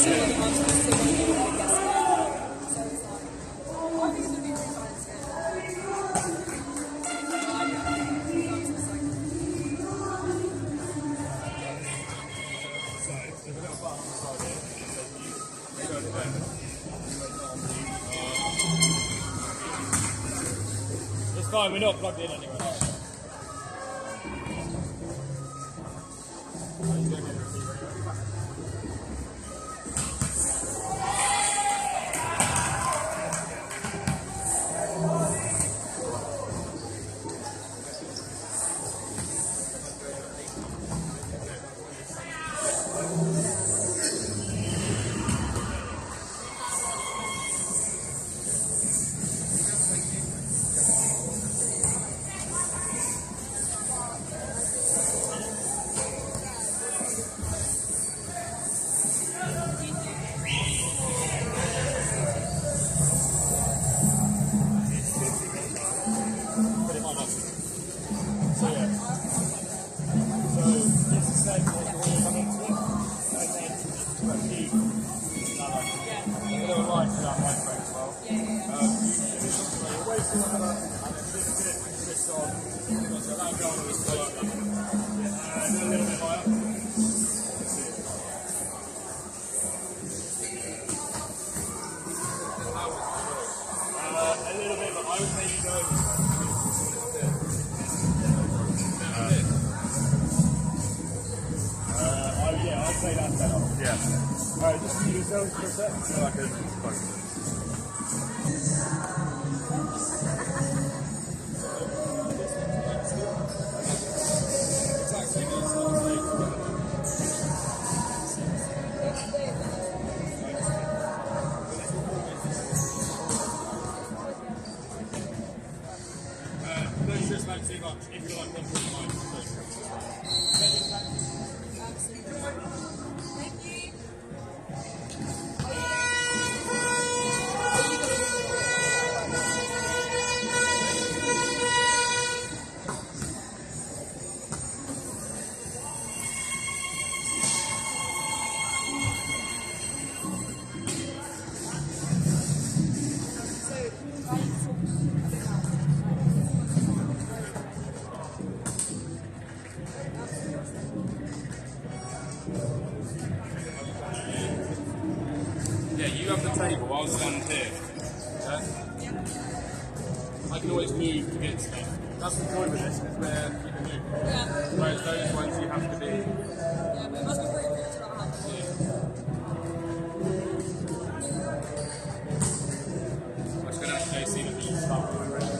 see it on the monster, so when you like guess it. So it's like, I think it's a big difference, It's fine, we're not plugged in anyway. Just use yourselves for a sec. So I can focus. Don't stress about too much. If you like them, yeah, you have the table, I'll stand here. Yeah? I can always move to get stuff. That's the joy with this, is where you can move. yeah. Whereas those ones you have to be. Yeah, but it must be pretty cool to not have to. I'm just going to actually see that you start with it.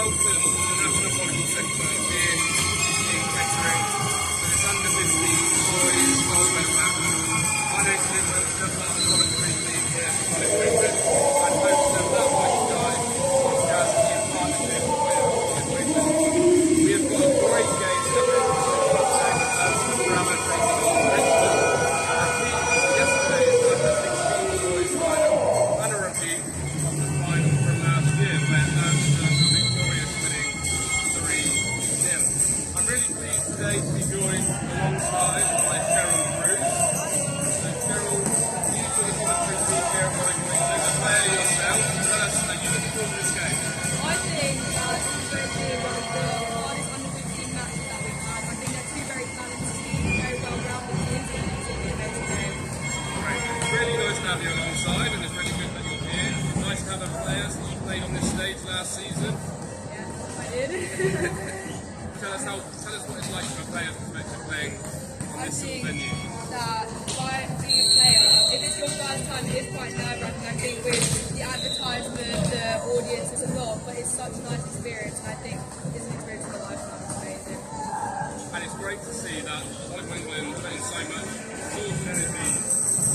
welcome to the National Volleyball Centre here in Kettering for this under 15 boys gold medal match. My name's Richmond, just part of the commentary team here for Richmond, and host of that mighty guy podcast in partnership with Richmond. We have got a great game today. Urmston Grammar taking on Richmond. A repeat of yesterday's under 16 boys final and a repeat of the final from last year where Urmston were victorious, winning 3-0. I'm really pleased today to be joined alongside by Cheryl Bruce. So Cheryl, you for the commentary team here at Richmond, as a player yourself, tell us how you look forward to this game. I think it's going to be one of the hardest under 15 matches that we've had. I think they're two very talented teams, very well-rounded teams, and it's going to be an amazing game. Great. It's really nice to have you alongside, and it's really good that you're here. It's nice to have a player that you played on this stage last season. Yeah, I did. Tell us what it's like from a player's perspective playing on I this sort of think venue. that by being a player, if it's your first time, it is quite nerve-wracking. I think with the advertisement, the audience, it's a lot, but it's such a nice experience. And I think it's an experience of a lifetime. It's amazing. And it's great to see that Volleyball England putting so much thought and energy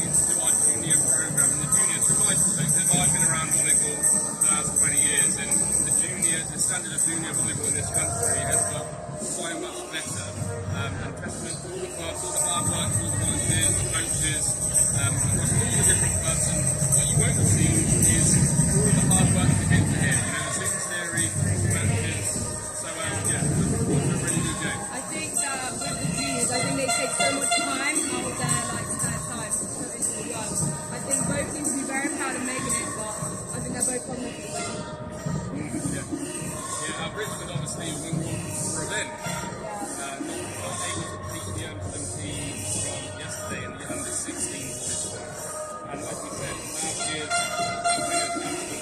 into our junior program. And the juniors, from my perspective, I've been around volleyball for the last 20 years, and the standard of junior volleyball in this country has got so much better. And testament to all the clubs, all the hard work, all the volunteers, the coaches, across all the different clubs. And what you won't have seen is all of the hard work to get to here. You know, the super series, the matches. So yeah, looking forward to a really good game. I think that with the juniors, I think they take so much time out of their spare time to put into the work. I think both teams will be very proud of making it, but I think they're both confident to win. Yeah, Richmond obviously won for event. Not able to beat the Urmston team from yesterday in the under 16 position. And like we said, last year's winners, Urmston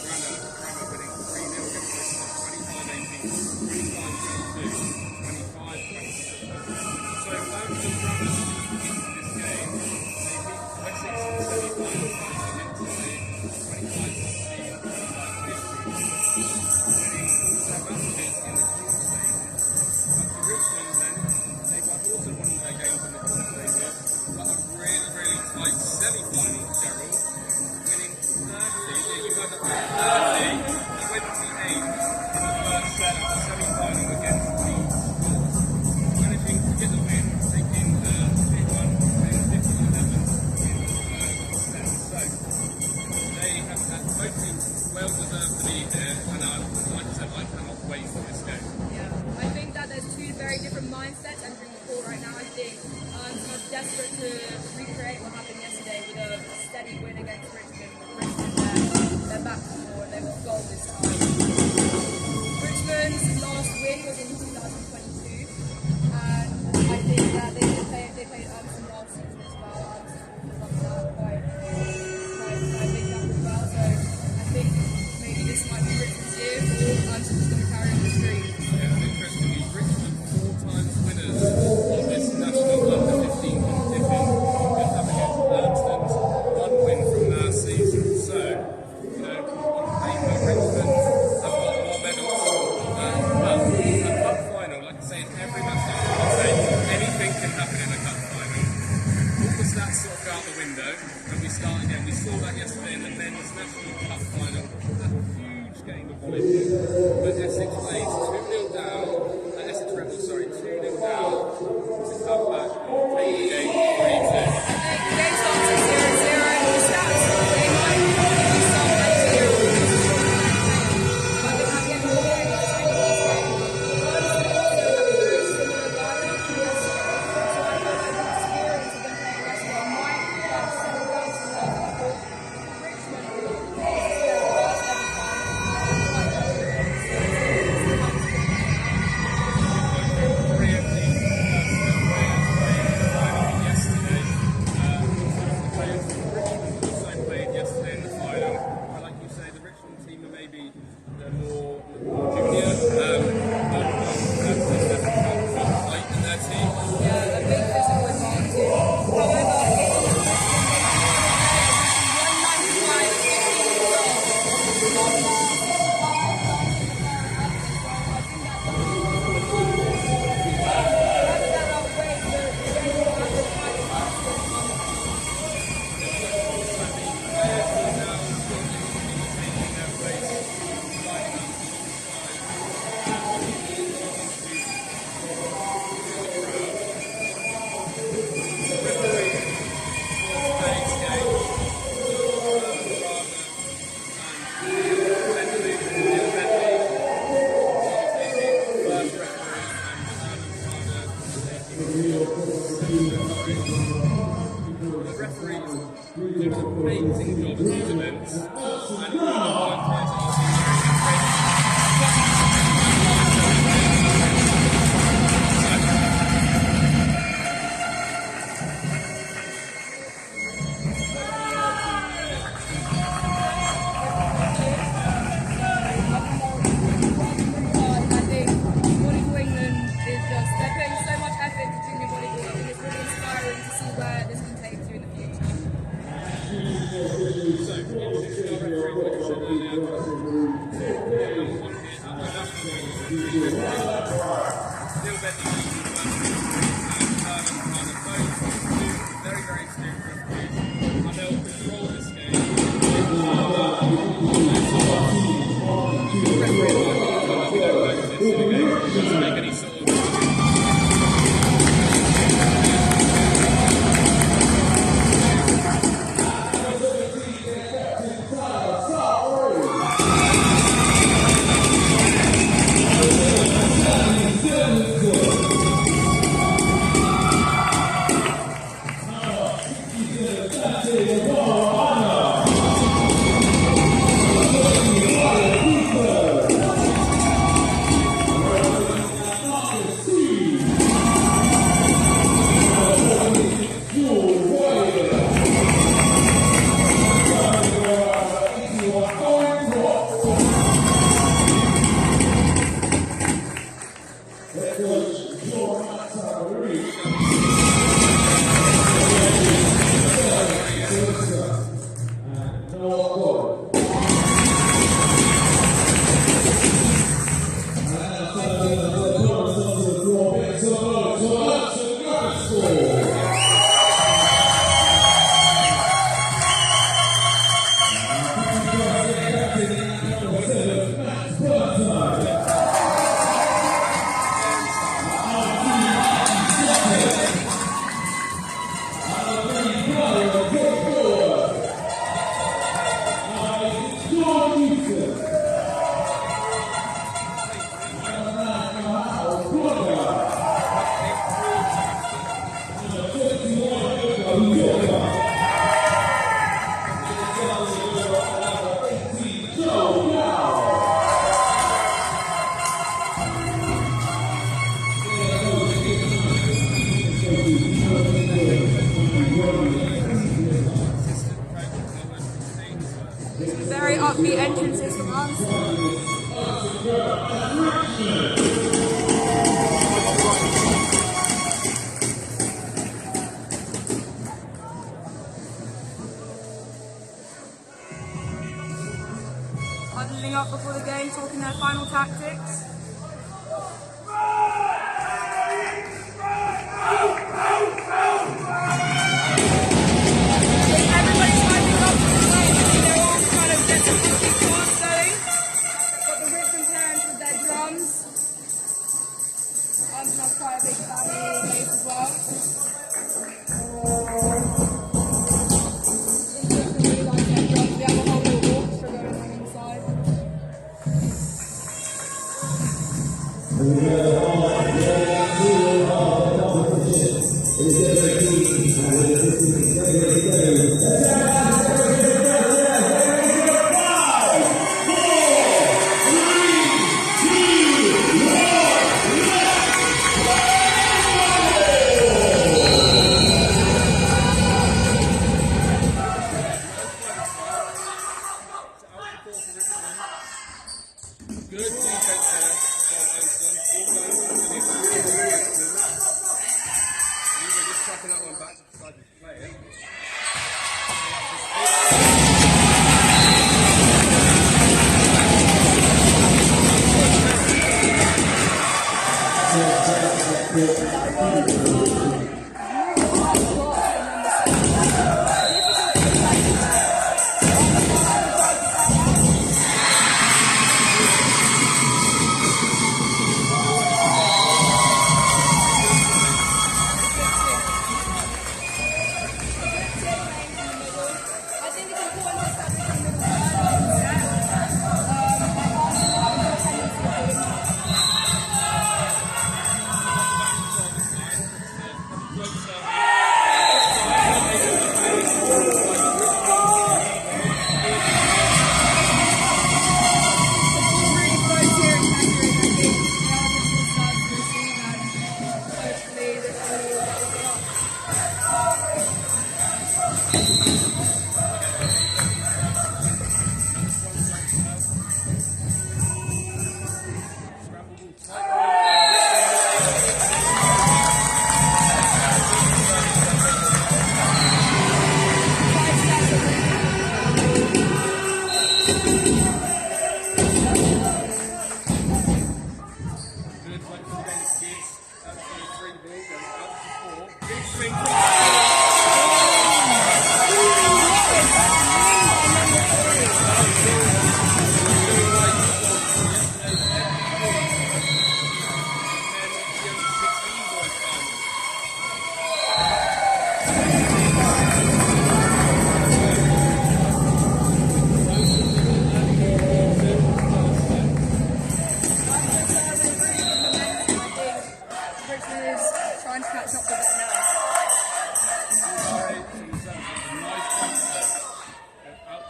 Grammar winning 3-0 against Richmond, 25-18, 25-22, 25-27. So Urmston Grammar into this game. They beat Wessex in the semi-final, into the 25-16, 25-15. Richmond then, they've also won their games in the group stages, but a really, really tight semi-final, Cheryl, winning 30, you heard that right, 30-28 in the first set of the semi-final against Team 4, managing to get the win, taking the 3-1, winning 50-11 in the third set. So, they have had both teams well deserved to be here, and like I said, I cannot wait for this game. Yeah, I think that there's two very different mindsets entering the court right now. I think I'm desperate to recreate what happened yesterday with a steady win against Richmond. Richmond, they're back to more and they want gold this time. Richmond's last win was in 2022, and I think that they played Urmston last season as well. Urmston won that quite big number as well. So I think maybe this might be Richmond's year, or Urmston's going to carry on the streak. Yeah, interestingly, Richmond 4 times winners of this national under 15 competition, just up against Urmston's 1 win from last season. So, you know, on paper, Richmond have got more medals, but a cup final, like I say, in every match, I say anything can happen in a cup final. All the stats sort of go out the window, and we start again. We saw that yesterday in the men's national cup final. A huge game of volleyball. But Essex plays 2-0 down. Essex Rebels, 2-0 down to come back and take the game 3-2. I think the game starts at 0-0. The stats, they might probably start at 0. But at the end of the day, it's a really close game. Urmston also have a very similar lineup to yesterday. So I feel like the experience of them playing yesterday might settle down to the level. Richmond, this is their first ever final. job at these events. And all the volunteers that you see here in training. I think Volley for England is just, they're putting so much effort into junior volleyball. I think it's really inspiring to see where this can take you in the future. So, introducing our referee, like I said earlier, on here at the national still bending very, very experienced referees, and they'll control this game. To make any sort of Very upbeat entrances from Urmston. Huddling up before the game, talking their final tactics. Everybody's hyping up for the game. They're all kind of getting the big class going. Got the Richmond parents with their drums. Urmston has quite a big family base as well. Really like their drums. We have a whole little orchestra going on inside.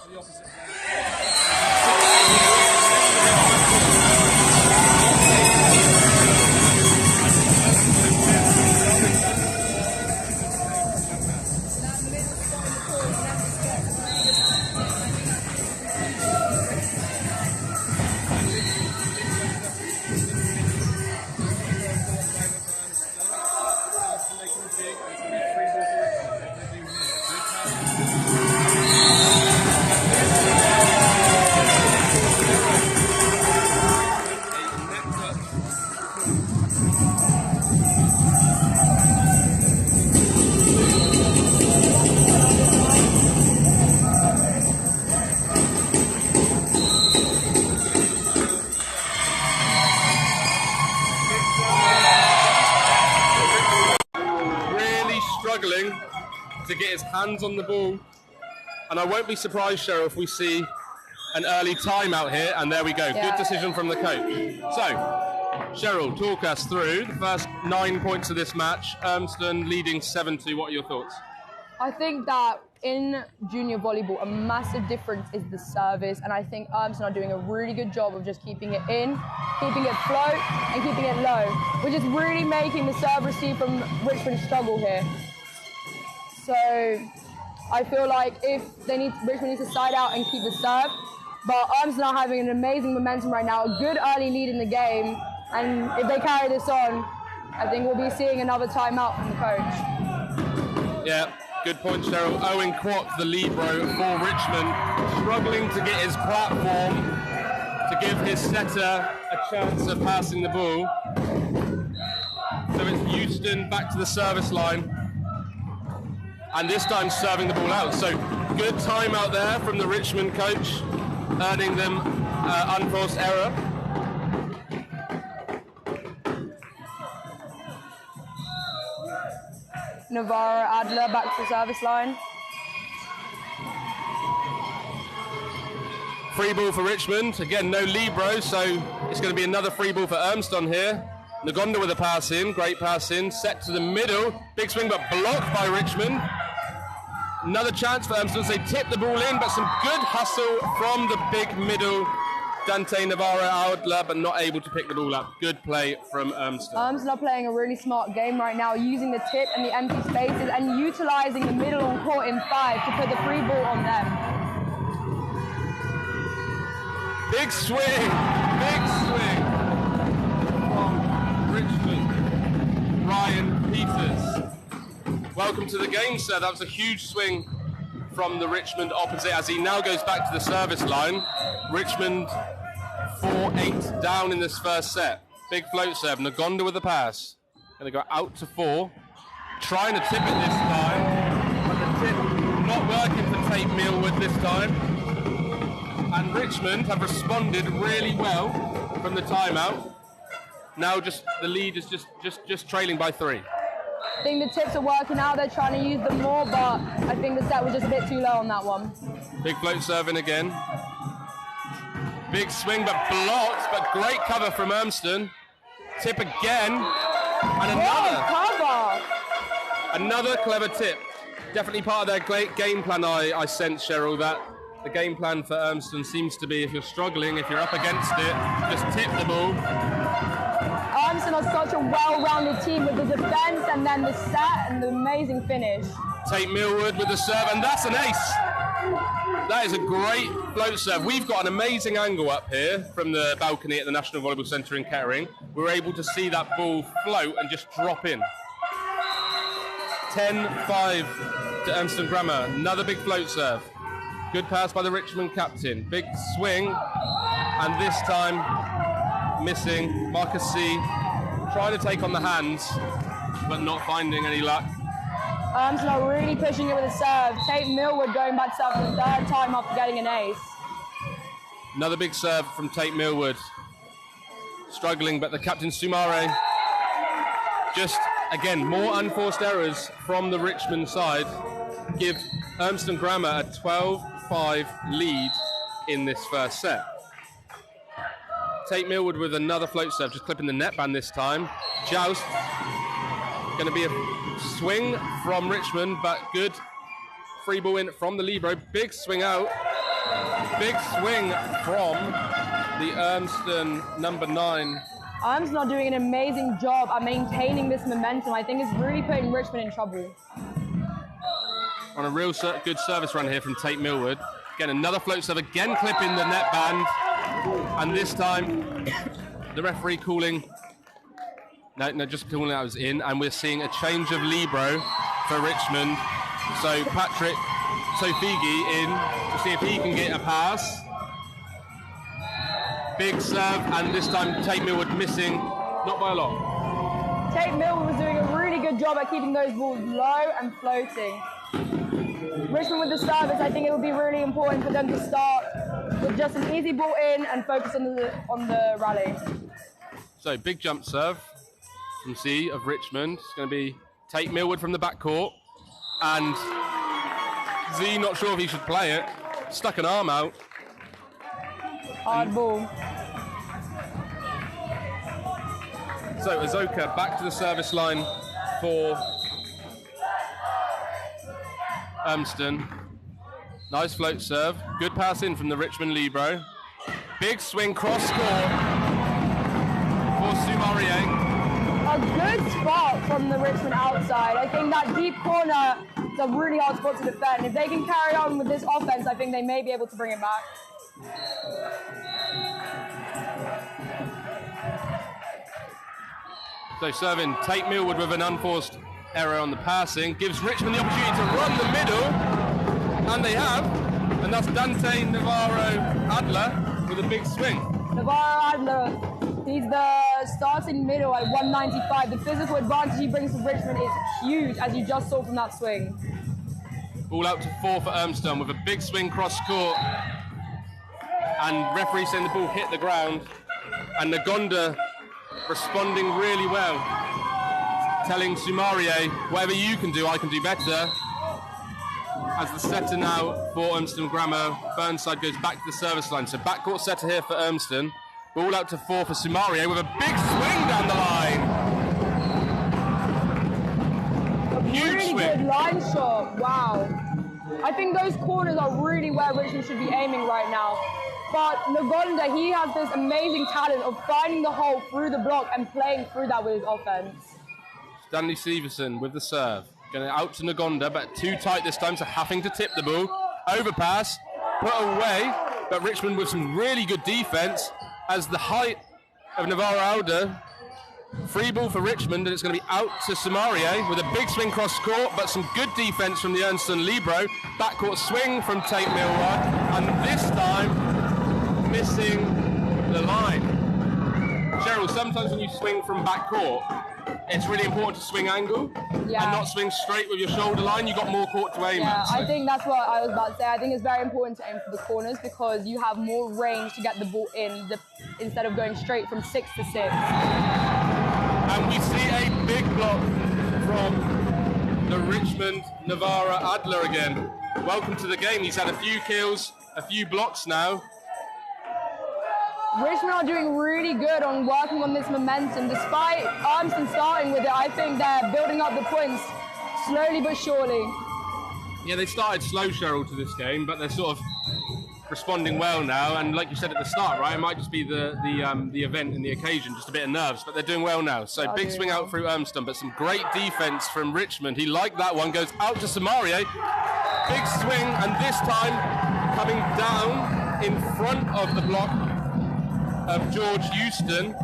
to the opposite. Struggling to get his hands on the ball, and I won't be surprised, Cheryl, if we see an early timeout here, and there we go. Yeah. Good decision from the coach. So, Cheryl, talk us through the first 9 points of this match. Urmston leading 7-2. What are your thoughts? I think that in junior volleyball, a massive difference is the service, and I think Urmston are doing a really good job of just keeping it in, keeping it float, and keeping it low, which is really making the serve receive from Richmond struggle here. So I feel like if Richmond needs to side out and keep the serve, but Urmston are having an amazing momentum right now, a good early lead in the game, and if they carry this on, I think we'll be seeing another timeout from the coach. Yeah. Good point, Cheryl. Owen Kwok, the libero for Richmond, struggling to get his platform to give his setter a chance of passing the ball. So it's Houston back to the service line, and this time serving the ball out. So good timeout there from the Richmond coach, earning them unforced error. Navarro Adler back to the service line. Free ball for Richmond. Again, no libero, so it's going to be another free ball for Urmston here. Nagonda with a pass in, great pass in, set to the middle. Big swing, but blocked by Richmond. Another chance for Urmston. They tip the ball in, but some good hustle from the big middle. Dante Navarro Adler, but not able to pick the ball up. Good play from Urmston. Urmston are playing a really smart game right now, using the tip and the empty spaces and utilising the middle on court in 5 to put the free ball on them. Big swing from Richmond. Ryan Peters. Welcome to the game, sir. That was a huge swing from the Richmond opposite as he now goes back to the service line. Richmond 4-8 down in this first set. Big float serve. Nagonda with the pass. Going to go out to 4. Trying to tip it this time, but the tip not working for Tate Millwood this time. And Richmond have responded really well from the timeout. Now just the lead is just trailing by 3. I think the tips are working out. They're trying to use them more, but I think the set was just a bit too low on that one. Big float serving again. Big swing, but blocked, but great cover from Urmston. Tip again, and another clever tip. Definitely part of their great game plan, I sense, Cheryl, that the game plan for Urmston seems to be if you're struggling, if you're up against it, just tip the ball. Urmston are such a well-rounded team with the defence and then the set and the amazing finish. Tate Millwood with the serve, and that's an ace. That is a great float serve. We've got an amazing angle up here from the balcony at the National Volleyball Centre in Kettering. We're able to see that ball float and just drop in. 10-5 to Urmston Grammar. Another big float serve. Good pass by the Richmond captain. Big swing, and this time missing. Marcus C. trying to take on the hands, but not finding any luck. Urmston are really pushing it with a serve. Tate Millwood going back to serve for the 3rd time after getting an ace. Another big serve from Tate Millwood. Struggling, but the captain Sumare. Just, again, more unforced errors from the Richmond side give Urmston Grammar a 12-5 lead in this first set. Tate Millwood with another float serve, just clipping the netband this time. Joust. Going to be a swing from Richmond, but good free ball in from the libero. Big swing out, Big swing from the Urmston number 9. Urmston are doing an amazing job at maintaining this momentum. I think it's really putting Richmond in trouble. On a real good service run here from Tate Millward. Again, another float serve, again clipping the net band. And this time, the referee calling, no, just calling out as in. And we're seeing a change of libero for Richmond. So Patrick Tofigi in to see if he can get a pass. Big serve, and this time Tate Millward missing, not by a lot. Tate Millward was doing a really good job at keeping those balls low and floating. Richmond with the service, I think it would be really important for them to start with just an easy ball in and focus on the rally. So big jump serve from C of Richmond. It's going to be Tate Millward from the backcourt, and Z not sure if he should play it. Stuck an arm out. Hard ball. So Azoka back to the service line for Urmston. Nice float serve. Good pass in from the Richmond libero. Big swing cross score for Soumaria. A good spot from the Richmond outside. I think that deep corner is a really hard spot to defend. If they can carry on with this offense, I think they may be able to bring it back. So serving Tate Millward with an unforced error on the passing, gives Richmond the opportunity to run the middle, and they have, and that's Dante Navarro Adler with a big swing. Navarro Adler, he's the starting middle at 195. The physical advantage he brings to Richmond is huge, as you just saw from that swing. Ball out to 4 for Urmston with a big swing cross court, and referee saying the ball hit the ground, and Nagonda responding really well, telling Soumaria, whatever you can do, I can do better. As the setter now for Urmston Grammar, Burnside goes back to the service line. So backcourt setter here for Urmston. Ball out to 4 for Soumaria with a big swing down the line. Huge really swing. Good line shot, wow. I think those corners are really where Richmond should be aiming right now. But Nagonda, he has this amazing talent of finding the hole through the block and playing through that with his offense. Stanley Severson with the serve. Going out to Nagonda, but too tight this time, so having to tip the ball. Overpass, put away, but Richmond with some really good defense as the height of Navarro Alder. Free ball for Richmond, and it's going to be out to Soumaria with a big swing cross court, but some good defense from the Urmston libero. Backcourt swing from Tate Millward, and this time missing the line. Cheryl, sometimes when you swing from backcourt, it's really important to swing angle and not swing straight with your shoulder line. You've got more court to aim at. So. I think that's what I was about to say. I think it's very important to aim for the corners because you have more range to get the ball in instead of going straight from 6 to 6. And we see a big block from the Richmond Navarro Adler again. Welcome to the game. He's had a few kills, a few blocks now. Richmond are doing really good on working on this momentum. Despite Urmston starting with it, I think they're building up the points slowly but surely. Yeah, they started slow, Cheryl, to this game, but they're sort of responding well now. And like you said at the start, right, it might just be the event and the occasion, just a bit of nerves, but they're doing well now. So big swing out through Urmston, but some great defense from Richmond. He liked that one, goes out to Soumaria. Big swing, and this time coming down in front of the block of George Houston.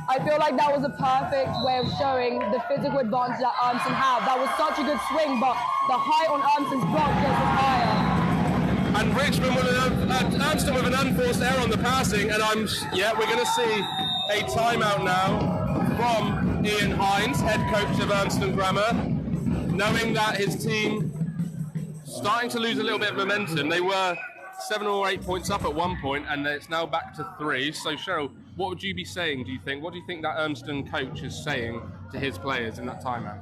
I feel like that was a perfect way of showing the physical advantage that Urmston have. That was such a good swing, but the height on Urmston's block just was higher. And Richmond with Urmston with an unforced error on the passing, and we're going to see a timeout now from Ian Hines, head coach of Urmston Grammar, knowing that his team starting to lose a little bit of momentum. They were 7 or 8 points up at one point, and it's now back to 3. So, Cheryl, what would you be saying, do you think? What do you think that Urmston coach is saying to his players in that timeout?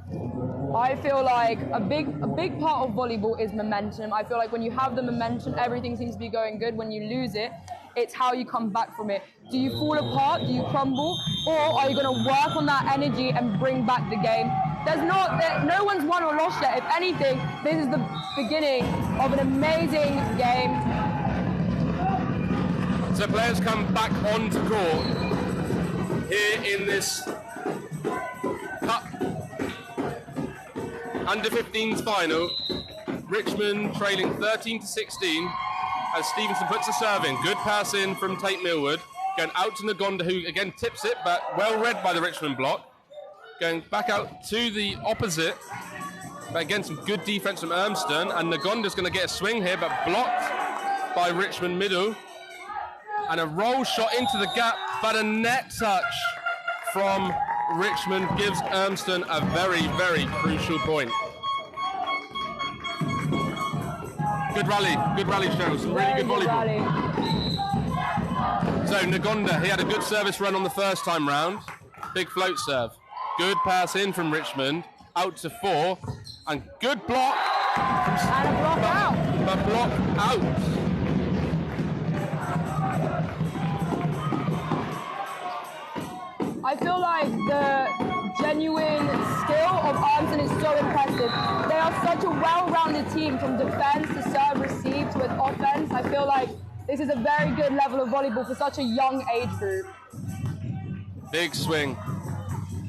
I feel like a big part of volleyball is momentum. I feel like when you have the momentum, everything seems to be going good. When you lose it, it's how you come back from it. Do you fall apart? Do you crumble? Or are you going to work on that energy and bring back the game? No one's won or lost yet. If anything, this is the beginning of an amazing game. So players come back onto court here in this Cup Under-15s final. Richmond trailing 13-16 as Stevenson puts a serve in. Good pass in from Tate Millward. Going out to Nagonda, who again tips it, but well read by the Richmond block. Going back out to the opposite. But again, some good defense from Urmston. And Nagonda's going to get a swing here, but blocked by Richmond middle. And a roll shot into the gap, but a net touch from Richmond gives Urmston a very, very crucial point. Good rally, Cheryl. Some really good volleyball. So Nagonda, he had a good service run on the first time round. Big float serve. Good pass in from Richmond, out to 4, and good block. And a block out. A block out. I feel like the genuine skill of Urmston is so impressive. They are such a well-rounded team from defense to serve, receive to an offense. I feel like this is a very good level of volleyball for such a young age group. Big swing.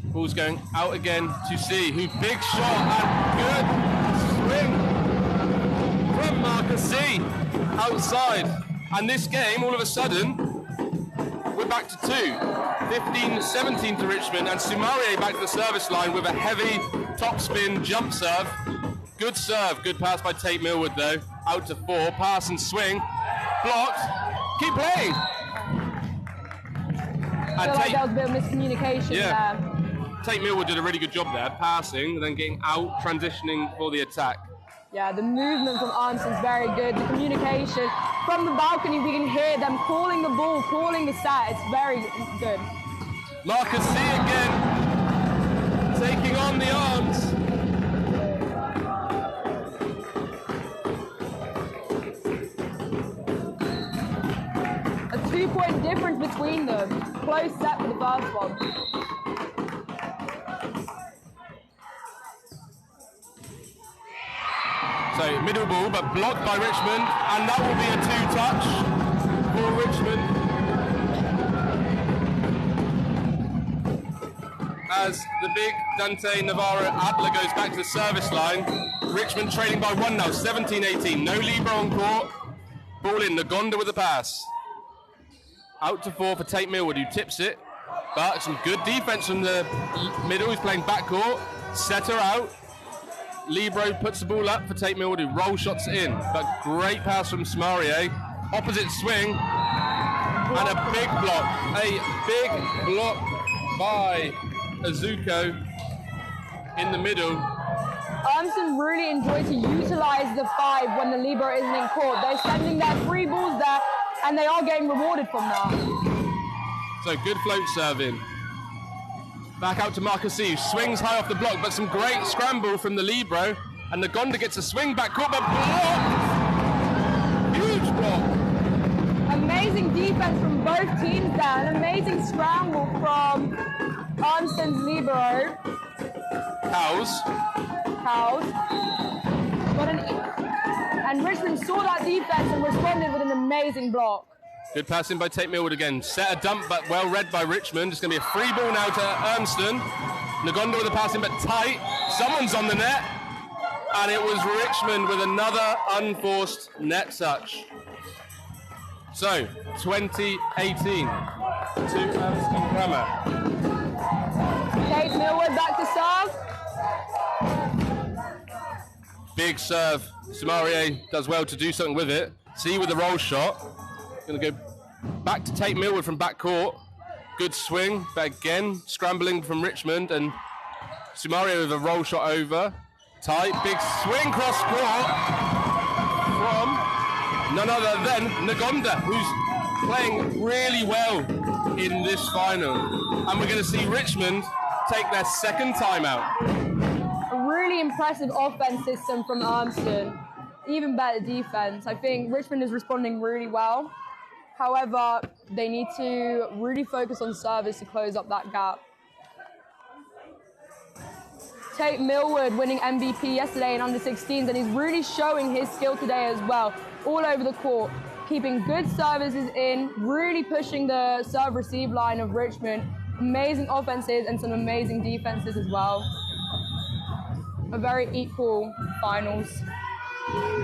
Ball's going out again to C, who big shot and good swing from Marcus C outside. And this game, all of a sudden, we're back to 2. 15-17 to Richmond, and Soumaria back to the service line with a heavy topspin jump serve. Good serve, good pass by Tate Millward though. Out to 4, pass and swing. Blocked. Keep playing. I feel like there was a bit of miscommunication there. Tate Millward did a really good job there, passing, then getting out, transitioning for the attack. Yeah, the movement from Urmston is very good. The communication from the balcony, we can hear them calling the ball, calling the set. It's very good. Marcus C again, taking on the arms. A 2-point difference between them. Close set for the first one. So middle ball, but blocked by Richmond, and that will be a 2-touch for Richmond. As the big Dante Navarro Adler goes back to the service line, Richmond trailing by 1 now, 17-18. No libero on court. Ball in, Nagonda with a pass. Out to 4 for Tate Millward, who tips it, but some good defense from the middle. He's playing backcourt. Set her out. Libero puts the ball up for Tate Millward, who roll shots in, but great pass from Soumaria. Opposite swing, and a big block. A big block by Azuko in the middle. Urmston really enjoy to utilize the 5 when the libero isn't in court. They're sending their free balls there, and they are getting rewarded from that. So good float serve in. Back out to Marcus C, swings high off the block, but some great scramble from the libero, and Nagonda gets a swing back court, but blocked! Huge block! Amazing defense from both teams there. An amazing scramble from Urmston's libero. Cows. And Richmond saw that defense and responded with an amazing block. Good passing by Tate Millward again. Set a dump, but well read by Richmond. It's going to be a free ball now to Urmston. Nagonda with a passing, but tight. Someone's on the net. And it was Richmond with another unforced net touch. So, 2018 to Urmston Grammar. Tate Millward back to serve. Big serve. Soumaria does well to do something with it. See with the roll shot. Going to go back to Tate Millward from back court. Good swing, but again, scrambling from Richmond, and Soumaria with a roll shot over. Tight, big swing cross court from none other than Nagonda, who's playing really well in this final. And we're going to see Richmond take their second timeout. A really impressive offense system from Urmston. Even better defense. I think Richmond is responding really well. However, they need to really focus on service to close up that gap. Tate Millward winning MVP yesterday in under-16s, and he's really showing his skill today as well, all over the court. keeping good services in, really pushing the serve-receive line of Richmond. Amazing offenses and some amazing defenses as well. A very equal finals.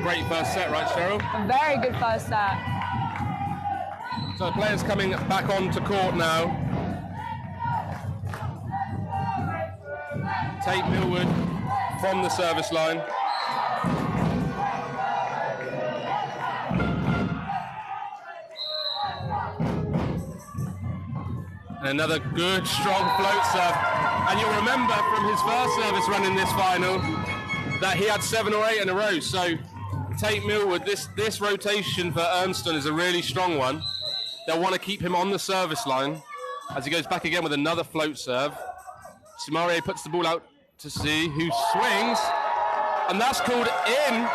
Great first set, right, Cheryl? A very good first set. So the players coming back onto court now. Tate Millwood from the service line. And another good, strong float serve. And you'll remember from his first service run in this final that he had 7 or 8 in a row. So Tate Millwood, this rotation for Urmston is a really strong one. They'll want to keep him on the service line as he goes back again with another float serve. Simare puts the ball out to see who swings, and that's called in.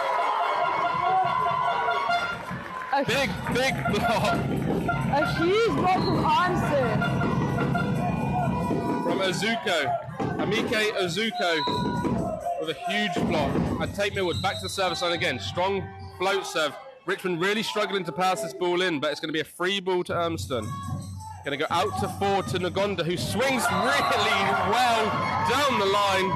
Big block. A huge block from Urmston. From Amike Ozuko with a huge block. And Tate Millwood back to the service line again. Strong float serve. Richmond really struggling to pass this ball in, but it's going to be a free ball to Urmston. Going to go out to 4 to Nagonda, who swings really well down the line.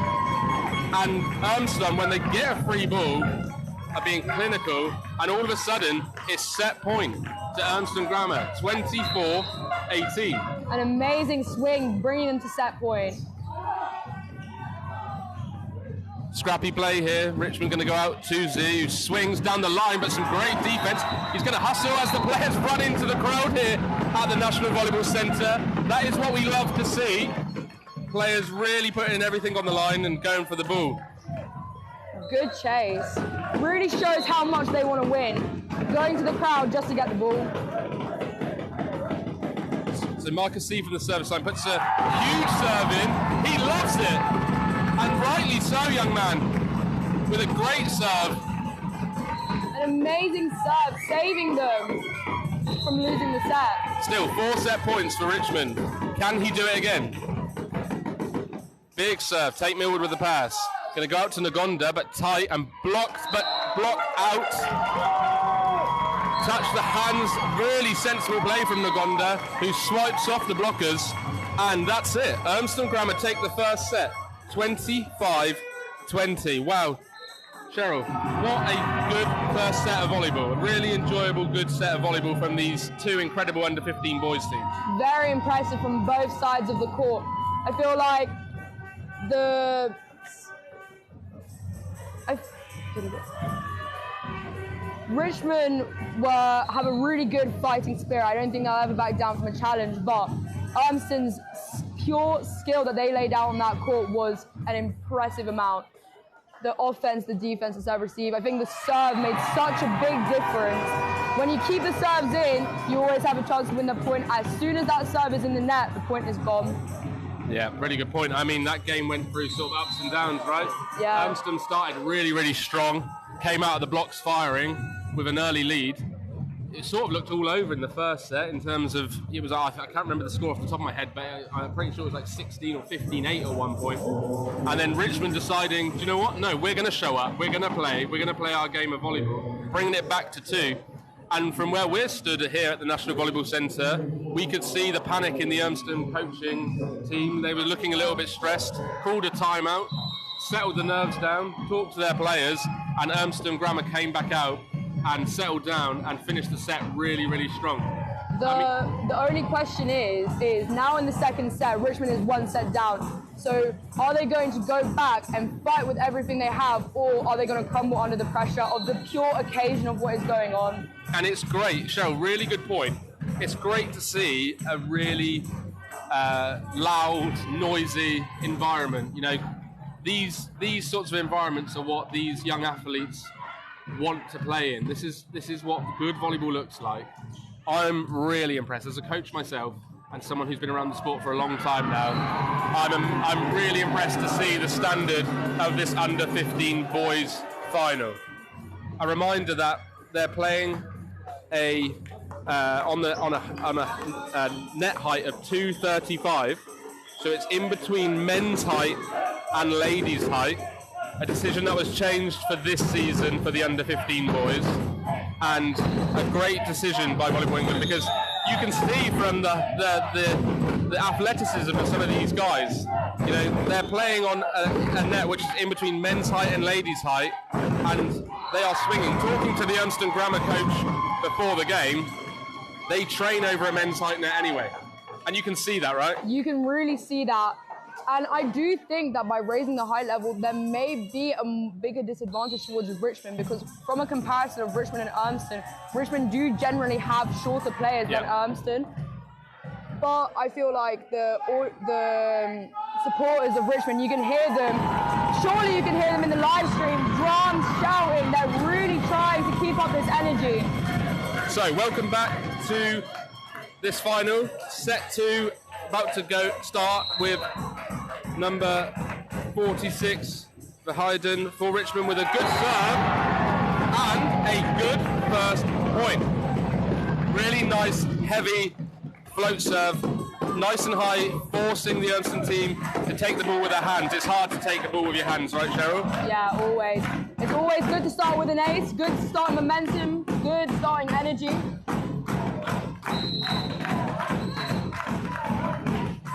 And Urmston, when they get a free ball, are being clinical, and all of a sudden, it's set point to Urmston Grammar, 24-18. An amazing swing, bringing them to set point. Scrappy play here. Richmond going to go out to Z, who swings down the line, but some great defense. He's going to hustle as the players run into the crowd here at the National Volleyball Centre. That is what we love to see. Players really putting everything on the line and going for the ball. Good chase. Really shows how much they want to win. Going to the crowd just to get the ball. So Marcus C from the service line puts a huge serve in. He loves it. And rightly so, young man. With a great serve. An amazing serve, saving them from losing the set. Still, 4 set points for Richmond. Can he do it again? Big serve. Tate Millwood with the pass. Going to go out to Nagonda, but tight and blocked, but blocked out. Touch the hands. Really sensible play from Nagonda, who swipes off the blockers. And that's it. Urmston Grammar take the first set. 25-20. Wow. Cheryl, what a good first set of volleyball. A really enjoyable, good set of volleyball from these 2 incredible under-15 boys teams. Very impressive from both sides of the court. I feel like Richmond have a really good fighting spirit. I don't think they'll ever back down from a challenge, but Urmston's pure skill that they laid out on that court was an impressive amount. The offense, the defense, the serve receive. I think the serve made such a big difference. When you keep the serves in, you always have a chance to win the point. As soon as that serve is in the net, the point is gone. Yeah, really good point. I mean, that game went through sort of ups and downs, right? Yeah. Urmston started really, really strong, came out of the blocks firing with an early lead. It sort of looked all over in the first set in terms of, it was, I can't remember the score off the top of my head, but I'm pretty sure it was like 16 or 15-8 at one point. And then Richmond deciding, do you know what? No, we're going to show up, we're going to play our game of volleyball, bringing it back to 2. And from where we're stood here at the National Volleyball Centre, we could see the panic in the Urmston coaching team. They were looking a little bit stressed, called a timeout, settled the nerves down, talked to their players, and Urmston Grammar came back out and settled down and finished the set really, really strong. The only question is now in the second set, Richmond is 1 set down. So are they going to go back and fight with everything they have, or are they going to crumble under the pressure of the pure occasion of what is going on? And it's great, Cheryl, really good point. It's great to see a really loud, noisy environment. You know, these sorts of environments are what these young athletes want to play in. This is what good volleyball looks like. I'm really impressed as a coach myself and someone who's been around the sport for a long time now. I'm really impressed to see the standard of this under-15 boys final. A reminder that they're playing on a net height of 235, so it's in between men's height and ladies' height. A decision that was changed for this season for the under-15 boys. and a great decision by Volleyball England, because you can see from the athleticism of some of these guys. You know, they're playing on a net which is in between men's height and ladies' height, and they are swinging. Talking to the Urmston Grammar coach before the game, they train over a men's height net anyway. And you can see that, right? You can really see that. And I do think that by raising the height level, there may be a bigger disadvantage towards Richmond, because from a comparison of Richmond and Urmston, Richmond do generally have shorter players than Urmston. But I feel like the supporters of Richmond, you can hear them. Surely you can hear them in the live stream, drums shouting. They're really trying to keep up this energy. So welcome back to this final. Set 2 about to start with number 46 for Hayden for Richmond, with a good serve and a good first point. Really nice, heavy float serve, nice and high, forcing the Urmston team to take the ball with their hands. It's hard to take a ball with your hands, right, Cheryl? Yeah, always. It's always good to start with an ace, good starting momentum, good starting energy.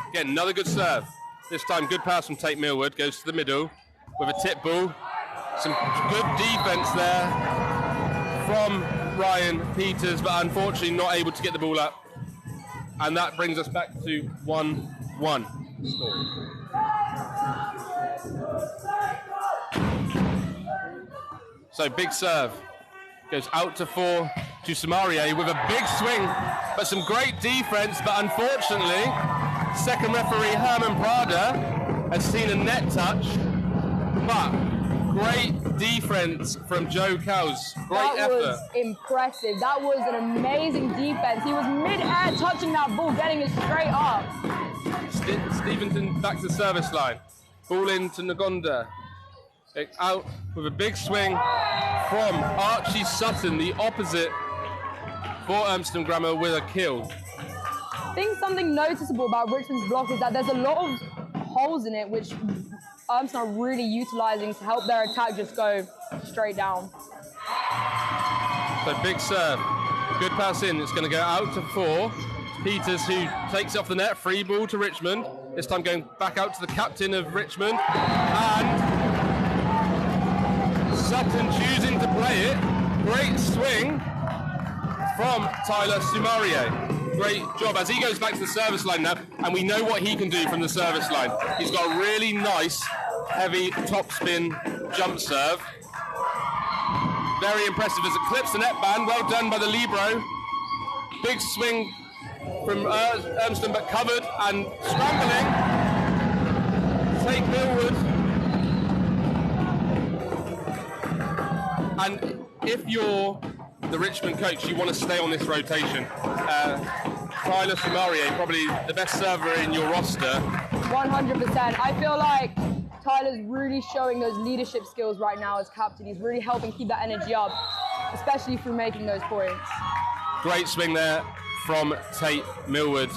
Again, another good serve. This time, good pass from Tate Millward, goes to the middle with a tip ball. Some good defense there from Ryan Peters, but unfortunately not able to get the ball up. And that brings us back to 1-1. So big serve. Goes out to 4 to Samaria with a big swing, but some great defense. But unfortunately, second referee Herman Prada has seen a net touch. But great defense from Joe Cowes. Great effort. That was impressive. That was an amazing defense. He was mid-air touching that ball, getting it straight up. Stevenson back to the service line. Ball into Nagonda. Out with a big swing from Archie Sutton, the opposite for Urmston Grammar, with a kill. I think something noticeable about Richmond's block is that there's a lot of holes in it, which Urmston are really utilising to help their attack just go straight down. So big serve, good pass in, it's going to go out to 4. Peters, who takes it off the net, free ball to Richmond. This time going back out to the captain of Richmond, and Sutton choosing to play it. Great swing from Tyler Sumarier. Great job as he goes back to the service line now, and we know what he can do from the service line. He's got a really nice, heavy top-spin jump serve. Very impressive as it clips the net band. Well done by the libero. Big swing from Urmston, but covered and scrambling. Take Millward. And if you're the Richmond coach, you want to stay on this rotation. Tyler Sumarier, probably the best server in your roster. 100%. I feel like Tyler's really showing those leadership skills right now as captain. He's really helping keep that energy up, especially through making those points. Great swing there from Tate Millward.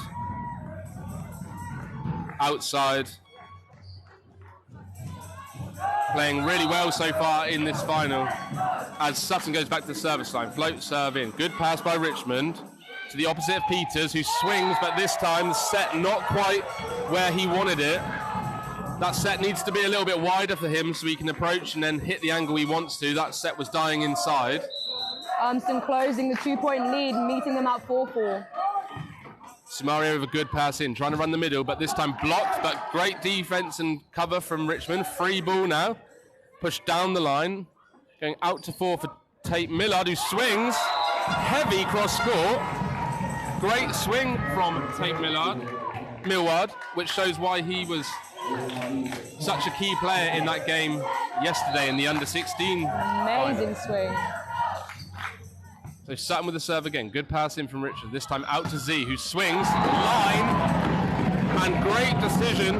Outside. Playing really well so far in this final as Sutton goes back to the service line. Float serve in. Good pass by Richmond to the opposite of Peters, who swings, but this time the set not quite where he wanted it. That set needs to be a little bit wider for him so he can approach and then hit the angle he wants to. That set was dying inside. Urmston closing the 2-point lead, meeting them at 4-4. Samaria with a good pass in, trying to run the middle, but this time blocked, but great defense and cover from Richmond. Free ball now, pushed down the line, going out to 4 for Tate Millard, who swings, heavy cross court. Great swing from Tate Millard, which shows why he was such a key player in that game yesterday in the under-16. Amazing swing. So Sutton with the serve again. Good pass in from Richard. This time out to Z, who swings line. And great decision.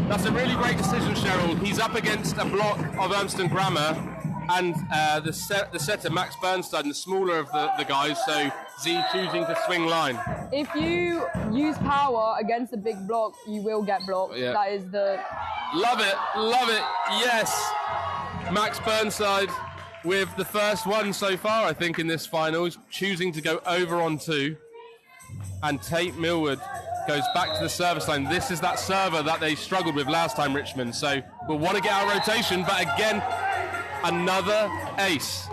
That's a really great decision, Cheryl. He's up against a block of Urmston Grammar. And the setter, Max Bernstein, the smaller of the guys. So Z choosing to swing line. If you use power against a big block, you will get blocked. Yeah. That is the... Love it. Yes. Max Burnside with the first one so far, I think, in this final. He's choosing to go over on 2. And Tate Millward goes back to the service line. This is that server that they struggled with last time, Richmond. So we'll want to get our rotation, but again, another ace.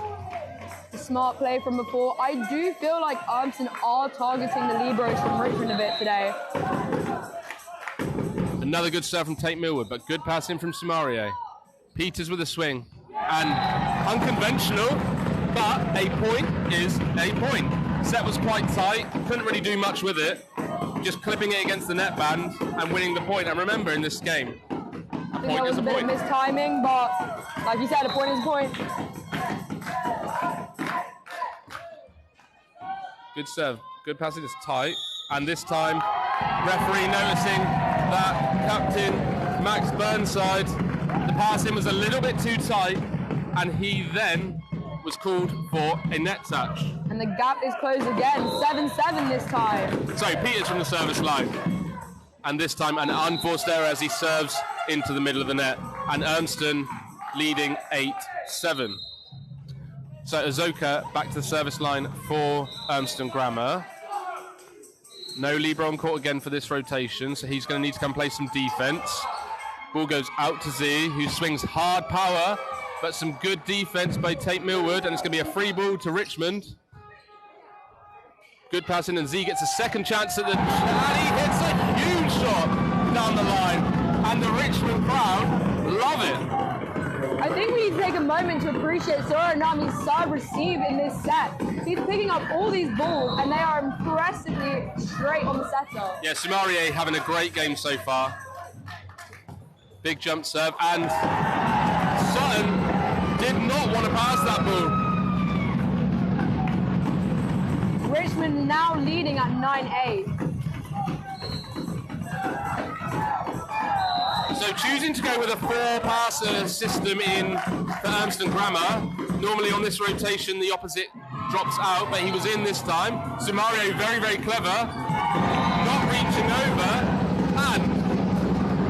Smart play from before. I do feel like Urmston are targeting the Libros from Richmond a bit today. Another good serve from Tate Millward, but good passing from Samaria. Peters with a swing. And unconventional, but a point is a point. Set was quite tight, couldn't really do much with it. Just clipping it against the net band and winning the point. And remember, in this game, I think that was a bit of mistiming, but like you said, a point is a point. Good serve, good passing, it's tight. And this time, referee noticing that captain Max Burnside, the passing was a little bit too tight, and he then was called for a net touch. And the gap is closed again, 7-7 this time. So Peters from the service line. And this time an unforced error as he serves into the middle of the net. And Urmston leading 8-7. So Azoka back to the service line for Urmston Grammar. No Libro on court again for this rotation, so he's going to need to come play some defence. Ball goes out to Z, who swings hard power, but some good defence by Tate Millward, and it's going to be a free ball to Richmond. Good passing, and Z gets a second chance at the... And he hits a huge shot down the line, and the Richmond crowd love it. I think we need to take a moment to appreciate Soranami's serve receive in this set. He's picking up all these balls, and they are impressively straight on the setter. Yeah, Samaria having a great game so far. Big jump serve, and Sutton did not want to pass that ball. Richmond now leading at 9-8. So choosing to go with a 4-passer system in for Urmston Grammar. Normally on this rotation the opposite drops out, but he was in this time. Sumario very, very clever, not reaching over, and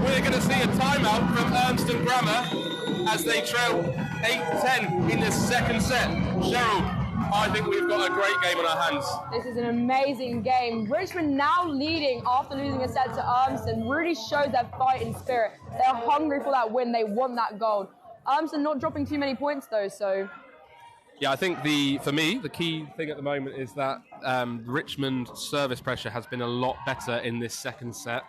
we're going to see a timeout from Urmston Grammar as they trail 8-10 in the second set. Cheryl, I think we've got a great game on our hands. This is an amazing game. Richmond now leading after losing a set to Urmston really shows their fighting spirit. They're hungry for that win. They want that gold. Urmston not dropping too many points though, so... Yeah, I think for me, the key thing at the moment is that Richmond service pressure has been a lot better in this second set,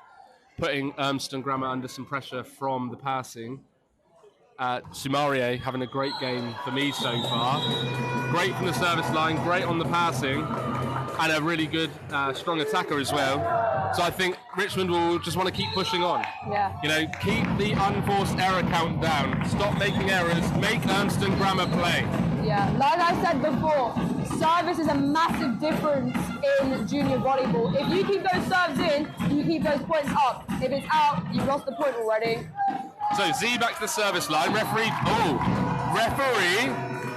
putting Urmston Grammar under some pressure from the passing. Sumarie having a great game for me so far. Great from the service line, great on the passing, and a really good, strong attacker as well. So I think Richmond will just want to keep pushing on. Yeah. You know, keep the unforced error count down. Stop making errors. Make Urmston Grammar play. Yeah, like I said before, service is a massive difference in junior volleyball. If you keep those serves in, you keep those points up. If it's out, you've lost the point already. So Z back to the service line. Referee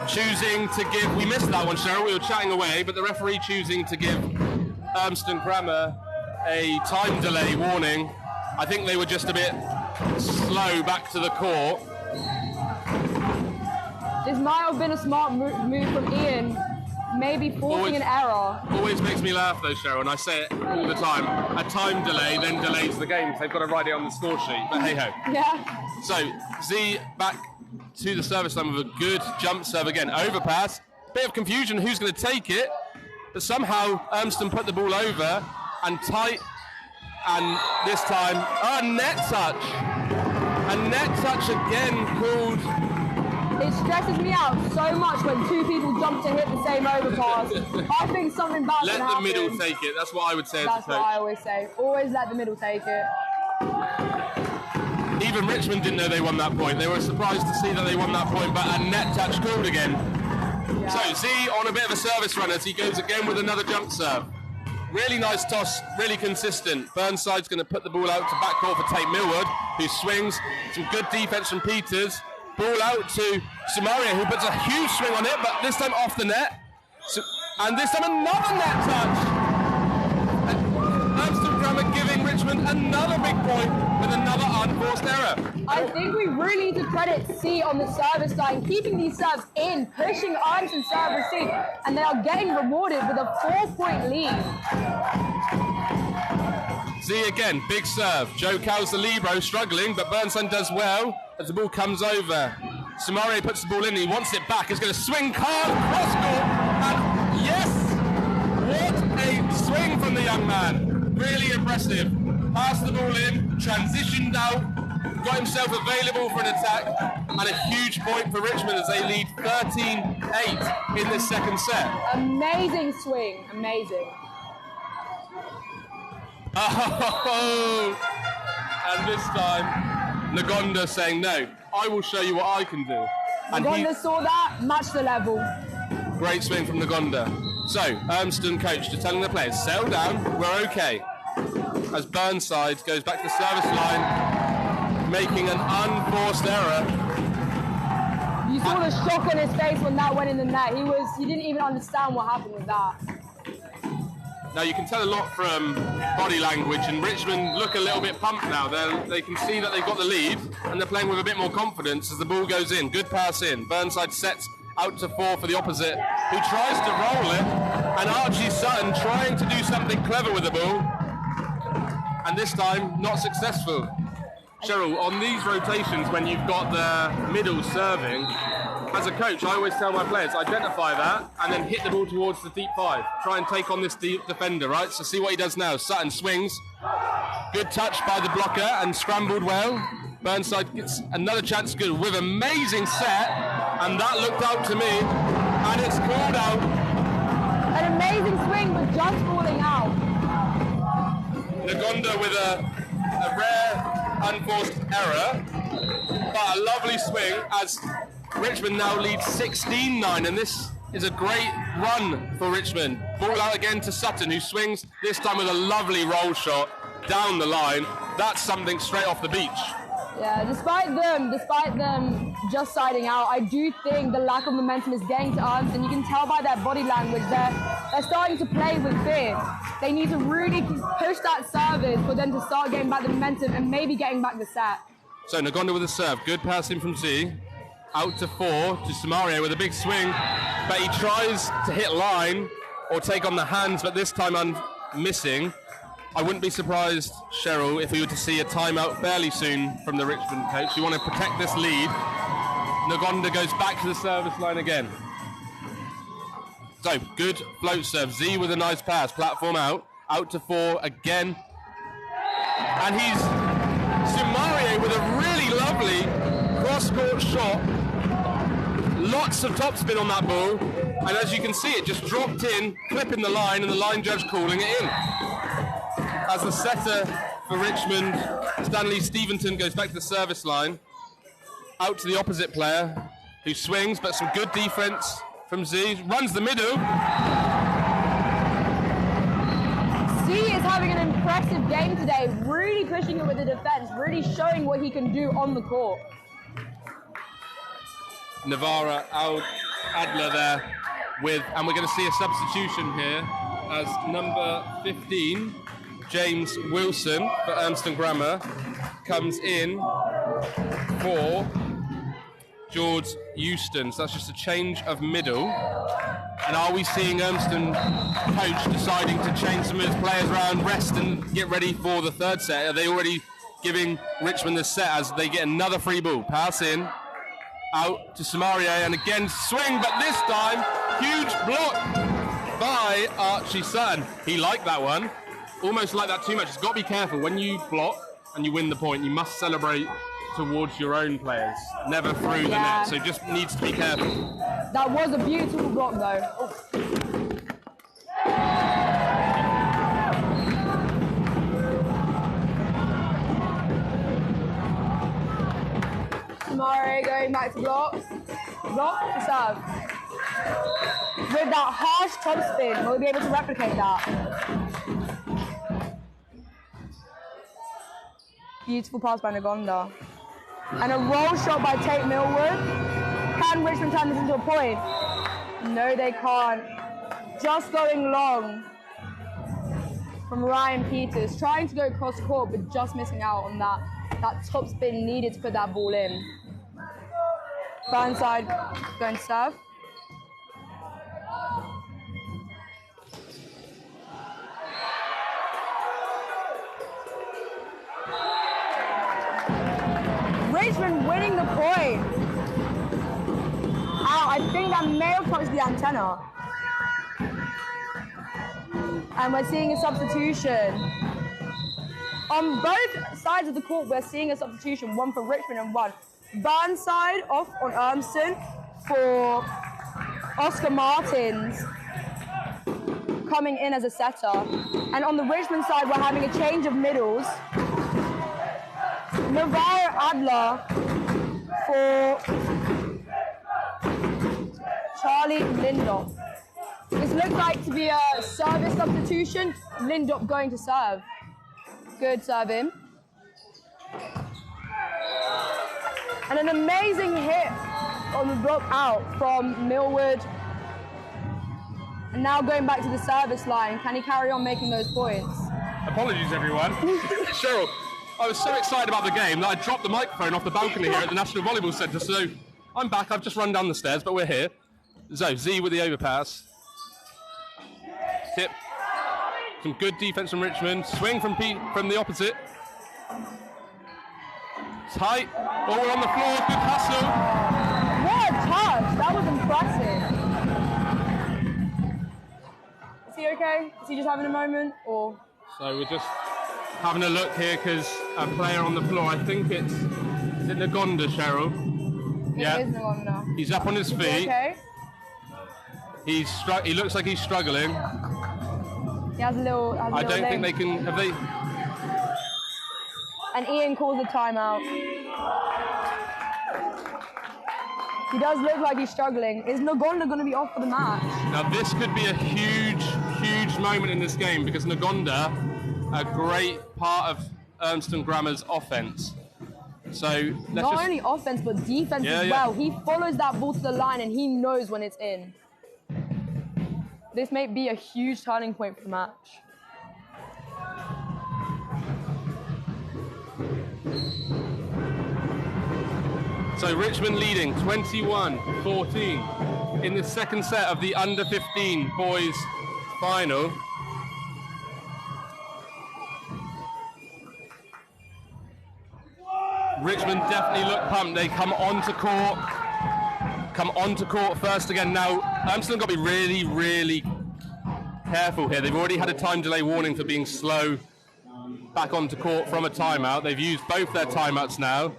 choosing to give... We missed that one, Cheryl. We were chatting away, but the referee choosing to give Urmston Grammar a time delay warning. I think they were just a bit slow back to the court. This might have been a smart move from Ian, maybe forcing an error. Always makes me laugh though, Cheryl, and I say it all the time. A time delay then delays the game, so they've got to write it on the score sheet, but hey-ho. Yeah. So, Z back to the service line with a good jump serve again. Overpass, bit of confusion who's going to take it, but somehow Urmston put the ball over and tight, and this time, a net touch. A net touch again called... It stresses me out so much when two people jump to hit the same overpass. I think something bad can happen. Let the middle take it. That's what I would say as a coach. That's what I always say. Always let the middle take it. Even Richmond didn't know they won that point. They were surprised to see that they won that point, but a net touch called again. Yeah. So Z on a bit of a service run as he goes again with another jump serve. Really nice toss, really consistent. Burnside's going to put the ball out to backcourt for Tate Millward, who swings. Some good defense from Peters. Ball out to Samaria, who puts a huge swing on it, but this time off the net. And this time another net touch. Urmston time are giving Richmond another big point with another unforced error. I think we really need to credit C on the service line, keeping these serves in, pushing Urmston serve receive, and they are getting rewarded with a 4-point lead. Z again, big serve. Joe Cow's the libero, struggling, but Burnside does well as the ball comes over. Samare puts the ball in, he wants it back, he's going to swing hard, cross court, and yes! What a swing from the young man. Really impressive. Passed the ball in, transitioned out, got himself available for an attack, and a huge point for Richmond as they lead 13-8 in this second set. Amazing swing, amazing. Oh, and this time, Nagonda saying, no, I will show you what I can do. And Nagonda saw that, matched the level. Great swing from Nagonda. So, Urmston coach just telling the players, settle down, we're okay. As Burnside goes back to the service line, making an unforced error. You saw the shock on his face when that went in the net. He didn't even understand what happened with that. Now you can tell a lot from body language, and Richmond look a little bit pumped now. They can see that they've got the lead, and they're playing with a bit more confidence as the ball goes in. Good pass in. Burnside sets out to 4 for the opposite, who tries to roll it, and Archie Sutton trying to do something clever with the ball, and this time not successful. Cheryl, on these rotations when you've got the middle serving, as a coach I always tell my players, identify that and then hit the ball towards the deep 5. Try and take on this deep defender, right? So see what he does now. Sutton swings. Good touch by the blocker and scrambled well. Burnside gets another chance good with amazing set, and that looked out to me, and it's called out. An amazing swing, but just falling out. Nagonda with a rare unforced error, but a lovely swing as Richmond now leads 16-9, and this is a great run for Richmond. Ball out again to Sutton, who swings this time with a lovely roll shot down the line. That's something straight off the beach. Yeah, despite them just siding out, I do think the lack of momentum is getting to Urmston. You can tell by their body language they're starting to play with fear. They need to really push that service for them to start getting back the momentum and maybe getting back the set. So Nagonda with a serve, good passing from Z. Out to 4 to Samario with a big swing, but he tries to hit line or take on the hands, but this time missing. I wouldn't be surprised, Cheryl, if we were to see a timeout fairly soon from the Richmond coach. You want to protect this lead. Nagonda goes back to the service line again. So, good float serve. Z with a nice pass. Platform out to 4 again. And he's Samario with a really lovely cross-court shot. Lots of topspin on that ball. And as you can see, it just dropped in, clipping the line, and the line judge calling it in. As the setter for Richmond, Stanley Steventon goes back to the service line. Out to the opposite player, who swings, but some good defense from Z. Runs the middle. Z is having an impressive game today, really pushing it with the defense, really showing what he can do on the court. Navarra Adler there with, and we're going to see a substitution here as number 15, James Wilson for Urmston Grammar, comes in for George Euston. So that's just a change of middle. And are we seeing Urmston coach deciding to change some of his players around, rest and get ready for the third set? Are they already giving Richmond the set as they get another free ball? Pass in, out to Samaria, and again swing, but this time huge block by Archie Sutton. He liked that one. Almost like that too much. It's got to be careful. When you block and you win the point, you must celebrate towards your own players, never through the net. So just needs to be careful. That was a beautiful block though. Samari going back to block to serve. With that harsh top spin, we'll be able to replicate that. Beautiful pass by Nagonda. And a roll shot by Tate Millwood. Can Richmond turn this into a point? No, they can't. Just going long. from Ryan Peters, trying to go cross court, but just missing out on that top spin needed to put that ball in. Burnside going to serve. Richmond winning the point. Ow, I think that may have touched the antenna. And we're seeing a substitution. On both sides of the court, we're seeing a substitution, one for Richmond and one Burnside off on Urmston for Oscar Martins coming in as a setter. And on the Richmond side, we're having a change of middles. Navarre Adler for Charlie Lindop. This looks like to be a service substitution. Lindop going to serve. Good serve in. And an amazing hit on the drop out from Millwood. And now going back to the service line. Can he carry on making those points? Apologies, everyone. Cheryl, I was so excited about the game that I dropped the microphone off the balcony here at the National Volleyball Centre. So I'm back. I've just run down the stairs, but we're here. So Z with the overpass. Tip. Some good defense from Richmond. Swing from the opposite. Tight. All on the floor. Good hustle. What a touch. That was impressive. Is he okay? Is he just having a moment? Or? So we're just having a look here because a player on the floor, I think is it Nagonda, Cheryl? Yeah. It is Nagonda. He's up on his feet. Okay. He looks like he's struggling. He has a little. I don't think they can. Have they? And Ian calls a timeout. He does look like he's struggling. Is Nagonda going to be off for the match? Now this could be a huge, huge moment in this game because Nagonda, a great part of Urmston Grammar's offense. So not only offense but defense as well. He follows that ball to the line and he knows when it's in. This may be a huge turning point for the match. So Richmond leading 21-14 in the second set of the under-15 boys final. Richmond definitely look pumped. They come onto court first again. Now, Urmston got to be really, really careful here. They've already had a time delay warning for being slow back onto court from a timeout. They've used both their timeouts now.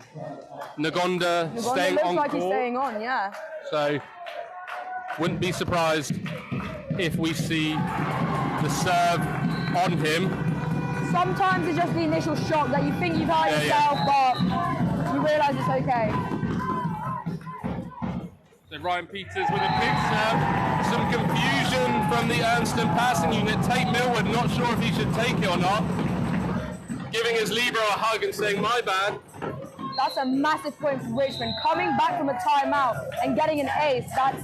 Nagonda staying looks on like court. He's staying on, yeah. So, wouldn't be surprised if we see the serve on him. Sometimes it's just the initial shock that you think you've hurt yourself, but you realise it's okay. So Ryan Peters with a big serve. Some confusion from the Urmston passing unit. Tate Millwood not sure if he should take it or not. Giving his libero a hug and saying, my bad. That's a massive point for Richmond. Coming back from a timeout and getting an ace, that's...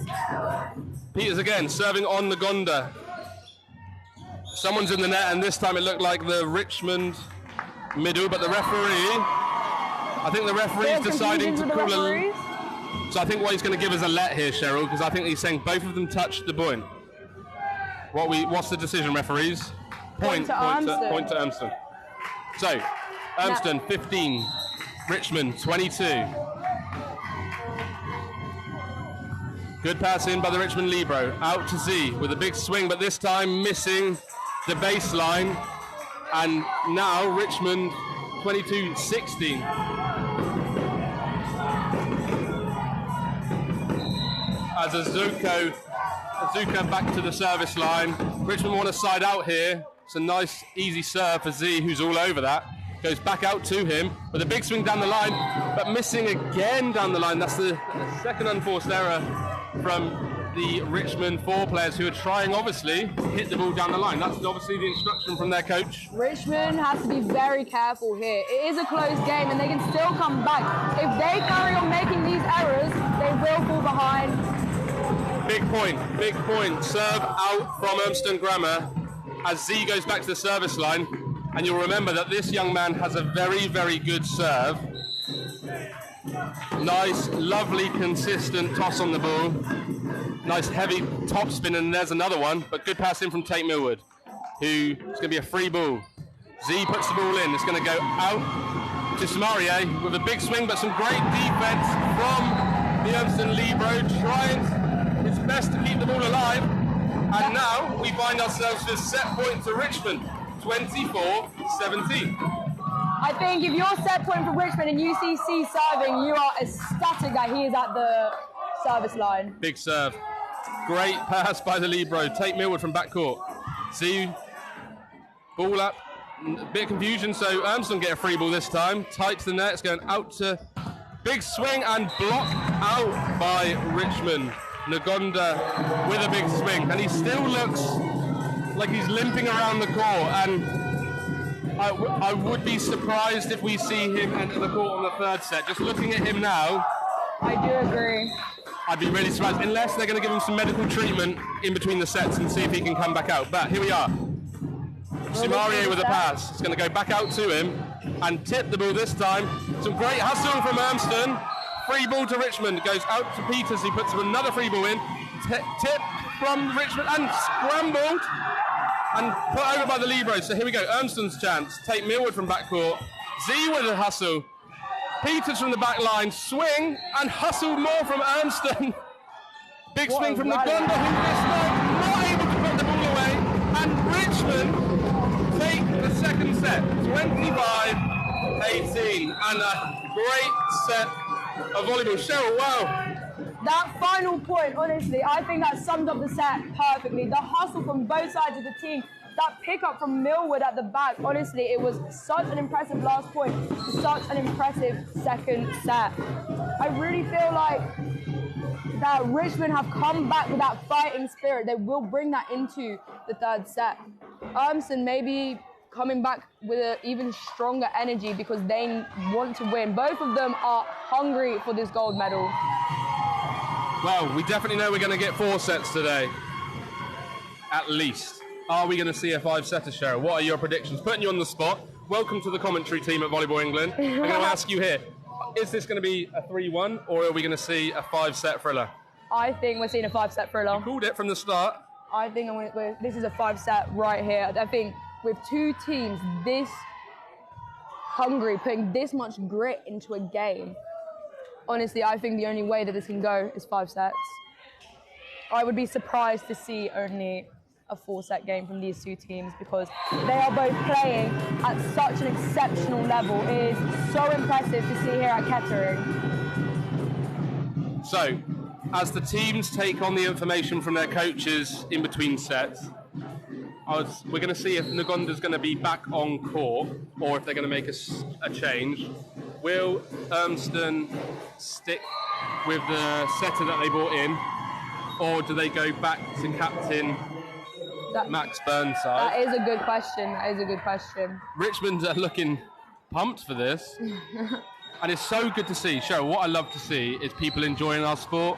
Peters again, serving on Nagonda. Someone's in the net, and this time it looked like the Richmond middle, but the referee... I think the referee's deciding to call a... So I think what he's going to give us a let here, Cheryl, because I think he's saying both of them touched the point. What's the decision, referees? Point to Urmston. So, Urmston 15, Richmond 22. Good pass in by the Richmond libero. Out to Z with a big swing, but this time missing the baseline. And now Richmond 22-16. As Azuka back to the service line. Richmond want to side out here. It's a nice, easy serve for Z, who's all over that. Goes back out to him with a big swing down the line, but missing again down the line. That's the second unforced error from the Richmond four players who are trying, obviously, to hit the ball down the line. That's obviously the instruction from their coach. Richmond has to be very careful here. It is a close game and they can still come back. If they carry on making these errors, they will fall behind. Big point. Serve out from Urmston Grammar. as Z goes back to the service line. And you'll remember that this young man has a very, very good serve. Nice, lovely, consistent toss on the ball. Nice heavy top spin, and there's another one. But good pass in from Tate Millward, who is going to be a free ball. Z puts the ball in. It's going to go out to Samaria with a big swing, but some great defense from the Urmston Libero, trying his best to keep the ball alive. And now we find ourselves with set point to Richmond, 24-17. I think if you're set point for Richmond and you see C serving, you are ecstatic that he is at the service line. Big serve. Great pass by the Libero. Tate Millward from backcourt. See, ball up. A bit of confusion, so Urmston get a free ball this time. Tight to the net. It's going out to big swing and block out by Richmond. Nagonda with a big swing, and he still looks like he's limping around the court, and I would be surprised if we see him enter the court on the third set. Just looking at him now, I do agree. I'd be really surprised, unless they're going to give him some medical treatment in between the sets and see if he can come back out. But here we are. Simarie with a pass. It's going to go back out to him and tip the ball this time. Some great hustle from Urmston. Free ball to Richmond. Goes out to Peters. He puts another free ball in. Tip from Richmond and scrambled and put over by the Libero. So here we go. Urmston's chance. Tate Millward from backcourt. Z with a hustle. Peters from the back line. Swing and hustle more from Urmston. Big swing from Nagonda, who this time not able to put the ball away. And Richmond take the second set. 25-18. And a great set of volleyball. Cheryl, wow. That final point, honestly, I think that summed up the set perfectly. The hustle from both sides of the team, that pickup from Millward at the back, honestly, it was such an impressive last point, such an impressive second set. I really feel like that Richmond have come back with that fighting spirit. They will bring that into the third set. Urmston maybe coming back with an even stronger energy because they want to win. Both of them are hungry for this gold medal. Well, we definitely know we're going to get 4 sets today, at least. Are we going to see a 5-setter, Cheryl? What are your predictions? Putting you on the spot. Welcome to the commentary team at Volleyball England. I'm going to ask you here, is this going to be a 3-1 or are we going to see a 5-set thriller? I think we're seeing a 5-set thriller. You called it from the start. I think this is a 5-set right here. I think with two teams this hungry, putting this much grit into a game, honestly, I think the only way that this can go is 5 sets. I would be surprised to see only a 4-set game from these two teams because they are both playing at such an exceptional level. It is so impressive to see here at Kettering. So, as the teams take on the information from their coaches in between sets, we're going to see if Nagonda's going to be back on court or if they're going to make a change. Will Urmston stick with the setter that they brought in, or do they go back to captain Max Burnside? That is a good question. That is a good question. Richmond are looking pumped for this. And it's so good to see. Cheryl, what I love to see is people enjoying our sport.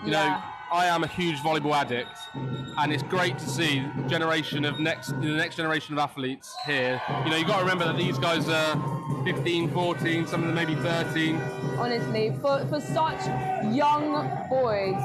You know, I am a huge volleyball addict, and it's great to see the next generation of athletes here. You know, you've got to remember that these guys are 15, 14, some of them maybe 13. Honestly, for such young boys,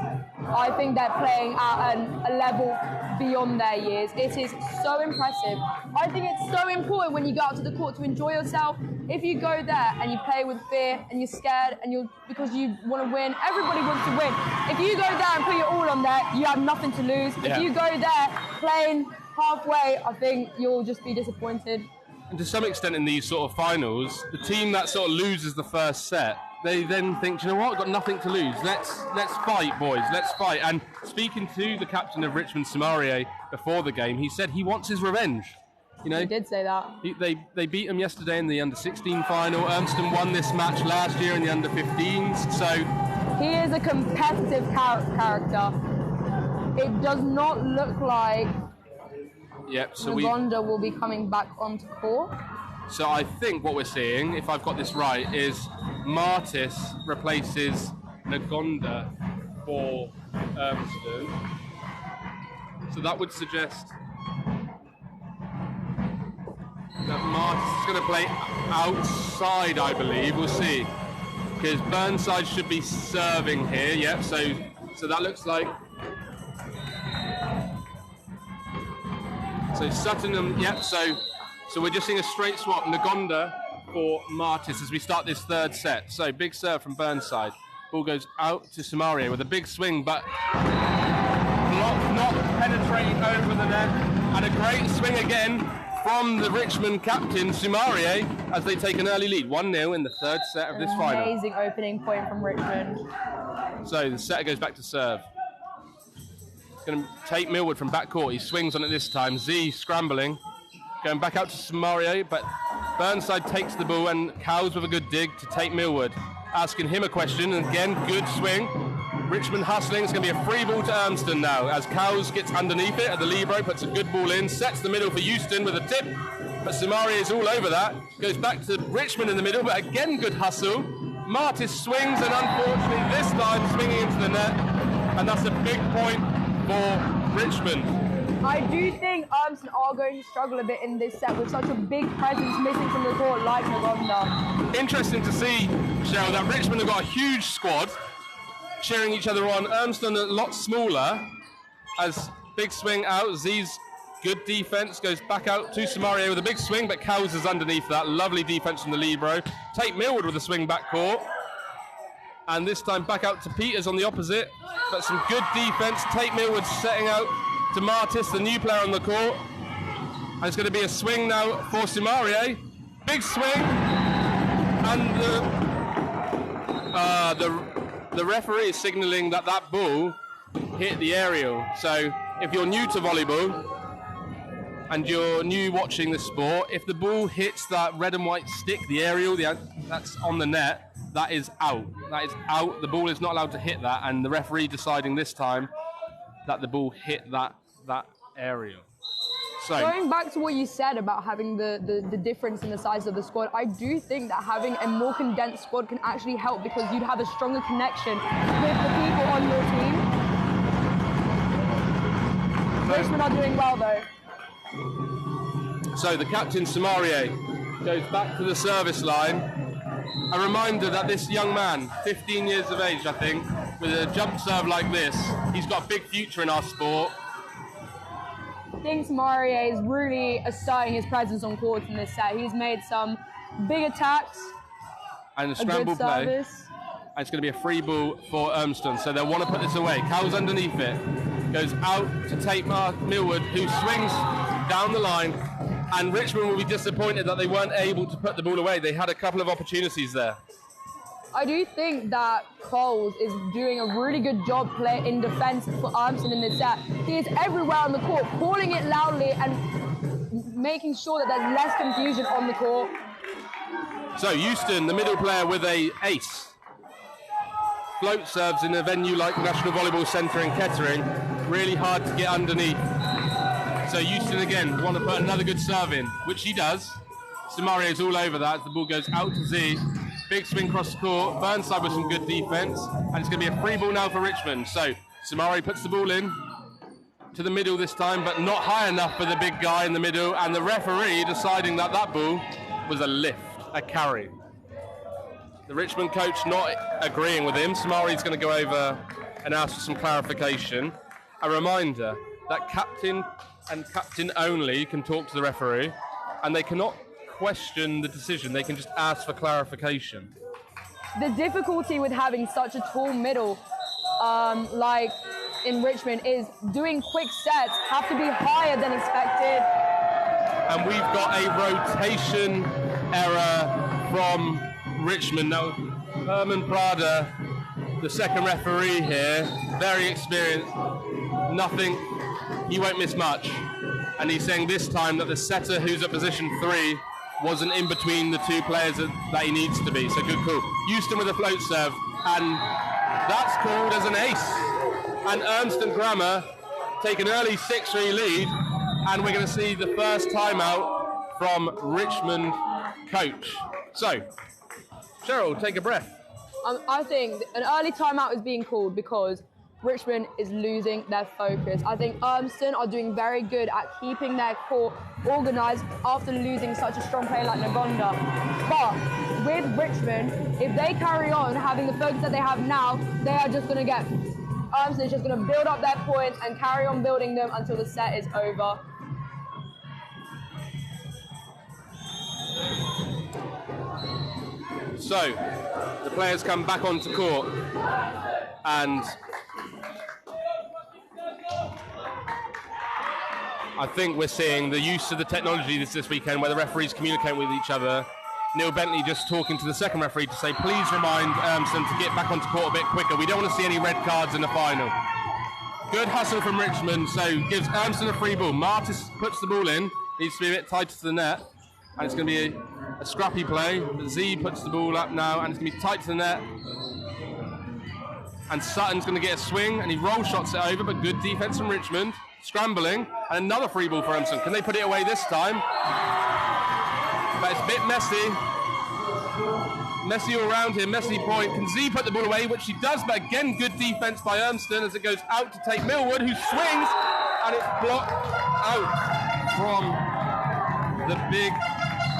I think they're playing at a level beyond their years. It is so impressive. I think it's so important when you go out to the court to enjoy yourself. If you go there and you play with fear and you're scared and because you want to win, everybody wants to win. If you go there and put your all on there, you have nothing to lose. Yeah. If you go there playing halfway, I think you'll just be disappointed. And to some extent in these sort of finals, the team that sort of loses the first set, they then think, you know what, I've got nothing to lose. Let's fight, boys, let's fight. And speaking to the captain of Richmond, Simarie, before the game, he said he wants his revenge. You know, He did say that. They beat him yesterday in the under-16 final. Urmston won this match last year in the under-15s. So He is a competitive character. It does not look like Nagonda will be coming back onto court. So I think what we're seeing, if I've got this right, is Martis replaces Nagonda for Urmston. So that would suggest that Martis is going to play outside, I believe. We'll see. Because Burnside should be serving here. Yep, so that looks like... So Sutton and... Yep, so we're just seeing a straight swap. Nagonda for Martis as we start this third set. So big serve from Burnside. Ball goes out to Samaria with a big swing, but block not penetrating over the net. And a great swing again from the Richmond captain, Samaria, as they take an early lead. 1-0 in the third set of this final. Amazing opening point from Richmond. So the setter goes back to serve. Going to take Millwood from backcourt. He swings on it this time. Z scrambling. Going back out to Samaria, but Burnside takes the ball and Cowes with a good dig to take Millwood. Asking him a question, and again, good swing. Richmond hustling. It's going to be a free ball to Urmston now as Cowes gets underneath it at the libero, puts a good ball in, sets the middle for Houston with a tip, but Samaria is all over that. Goes back to Richmond in the middle, but again, good hustle. Martis swings, and unfortunately this time swinging into the net, and that's a big point for Richmond. I do think Urmston are going to struggle a bit in this set with such a big presence missing from the court like Nagonda. Interesting to see, Cheryl, that Richmond have got a huge squad cheering each other on. Urmston a lot smaller as big swing out. Z's good defense goes back out to Samaria with a big swing, but Cowes is underneath that. Lovely defense from the libero. Tate Millwood with a swing back court. And this time back out to Peters on the opposite, but some good defense. Tate Millwood setting out to Martis, the new player on the court. And it's going to be a swing now for Samaria. Big swing. And the referee is signalling that that ball hit the aerial. So if you're new to volleyball and you're new watching the sport, if the ball hits that red and white stick, the aerial, that's on the net, that is out. That is out. The ball is not allowed to hit that, and the referee deciding this time that the ball hit that aerial. So going back to what you said about having the difference in the size of the squad, I do think that having a more condensed squad can actually help because you'd have a stronger connection with the people on your team. Richmond are doing well though. So the captain, Samaria, goes back to the service line. A reminder that this young man, 15 years of age, I think, with a jump serve like this, he's got a big future in our sport. I think Samaria is really asserting his presence on court in this set. He's made some big attacks. And a scramble play. Service. And it's going to be a free ball for Urmston, so they'll want to put this away. Cowes underneath it. Goes out to take Millwood, who swings down the line. And Richmond will be disappointed that they weren't able to put the ball away. They had a couple of opportunities there. I do think that Coles is doing a really good job in defence for Urmston in this set. He is everywhere on the court, calling it loudly and making sure that there's less confusion on the court. So Houston, the middle player with a ace. Float serves in a venue like National Volleyball Centre in Kettering. Really hard to get underneath. So Houston again want to put another good serve in, which he does. Samaria's all over that. The ball goes out to Z. Big swing across the court. Burnside with some good defense. And it's going to be a free ball now for Richmond. So Samaria puts the ball in to the middle this time, but not high enough for the big guy in the middle. And the referee deciding that that ball was a lift, a carry. The Richmond coach not agreeing with him. Samaria's going to go over and ask for some clarification. A reminder that captain and captain only can talk to the referee, and they cannot question the decision. They can just ask for clarification. The difficulty with having such a tall middle, like in Richmond, is doing quick sets have to be higher than expected. And we've got a rotation error from Richmond. Now, Herman Prada, the second referee here, very experienced, nothing, he won't miss much. And he's saying this time that the setter who's at position 3 wasn't in between the two players that he needs to be. So good call. Houston with a float serve, and that's called as an ace. And Urmston Grammar take an early 6-3 lead, and we're going to see the first timeout from Richmond coach. So, Cheryl, take a breath. I think an early timeout is being called because Richmond is losing their focus. I think Urmston are doing very good at keeping their court organised after losing such a strong player like Nagonda. But with Richmond, if they carry on having the focus that they have now, they are just going to get... Urmston is just going to build up their points and carry on building them until the set is over. So, the players come back onto court, and I think we're seeing the use of the technology this weekend where the referees communicate with each other. Neil Bentley just talking to the second referee to say, please remind Urmston to get back onto court a bit quicker. We don't want to see any red cards in the final. Good hustle from Richmond, so gives Urmston a free ball. Martis puts the ball in, needs to be a bit tighter to the net, and it's going to be a scrappy play. Z puts the ball up now, and it's going to be tight to the net. And Sutton's going to get a swing, and he roll shots it over, but good defense from Richmond. Scrambling, and another free ball for Urmston. Can they put it away this time? But it's a bit messy. Messy all around here, messy point. Can Z put the ball away, which she does, but again, good defense by Urmston as it goes out to take Millwood, who swings, and it's blocked out from the big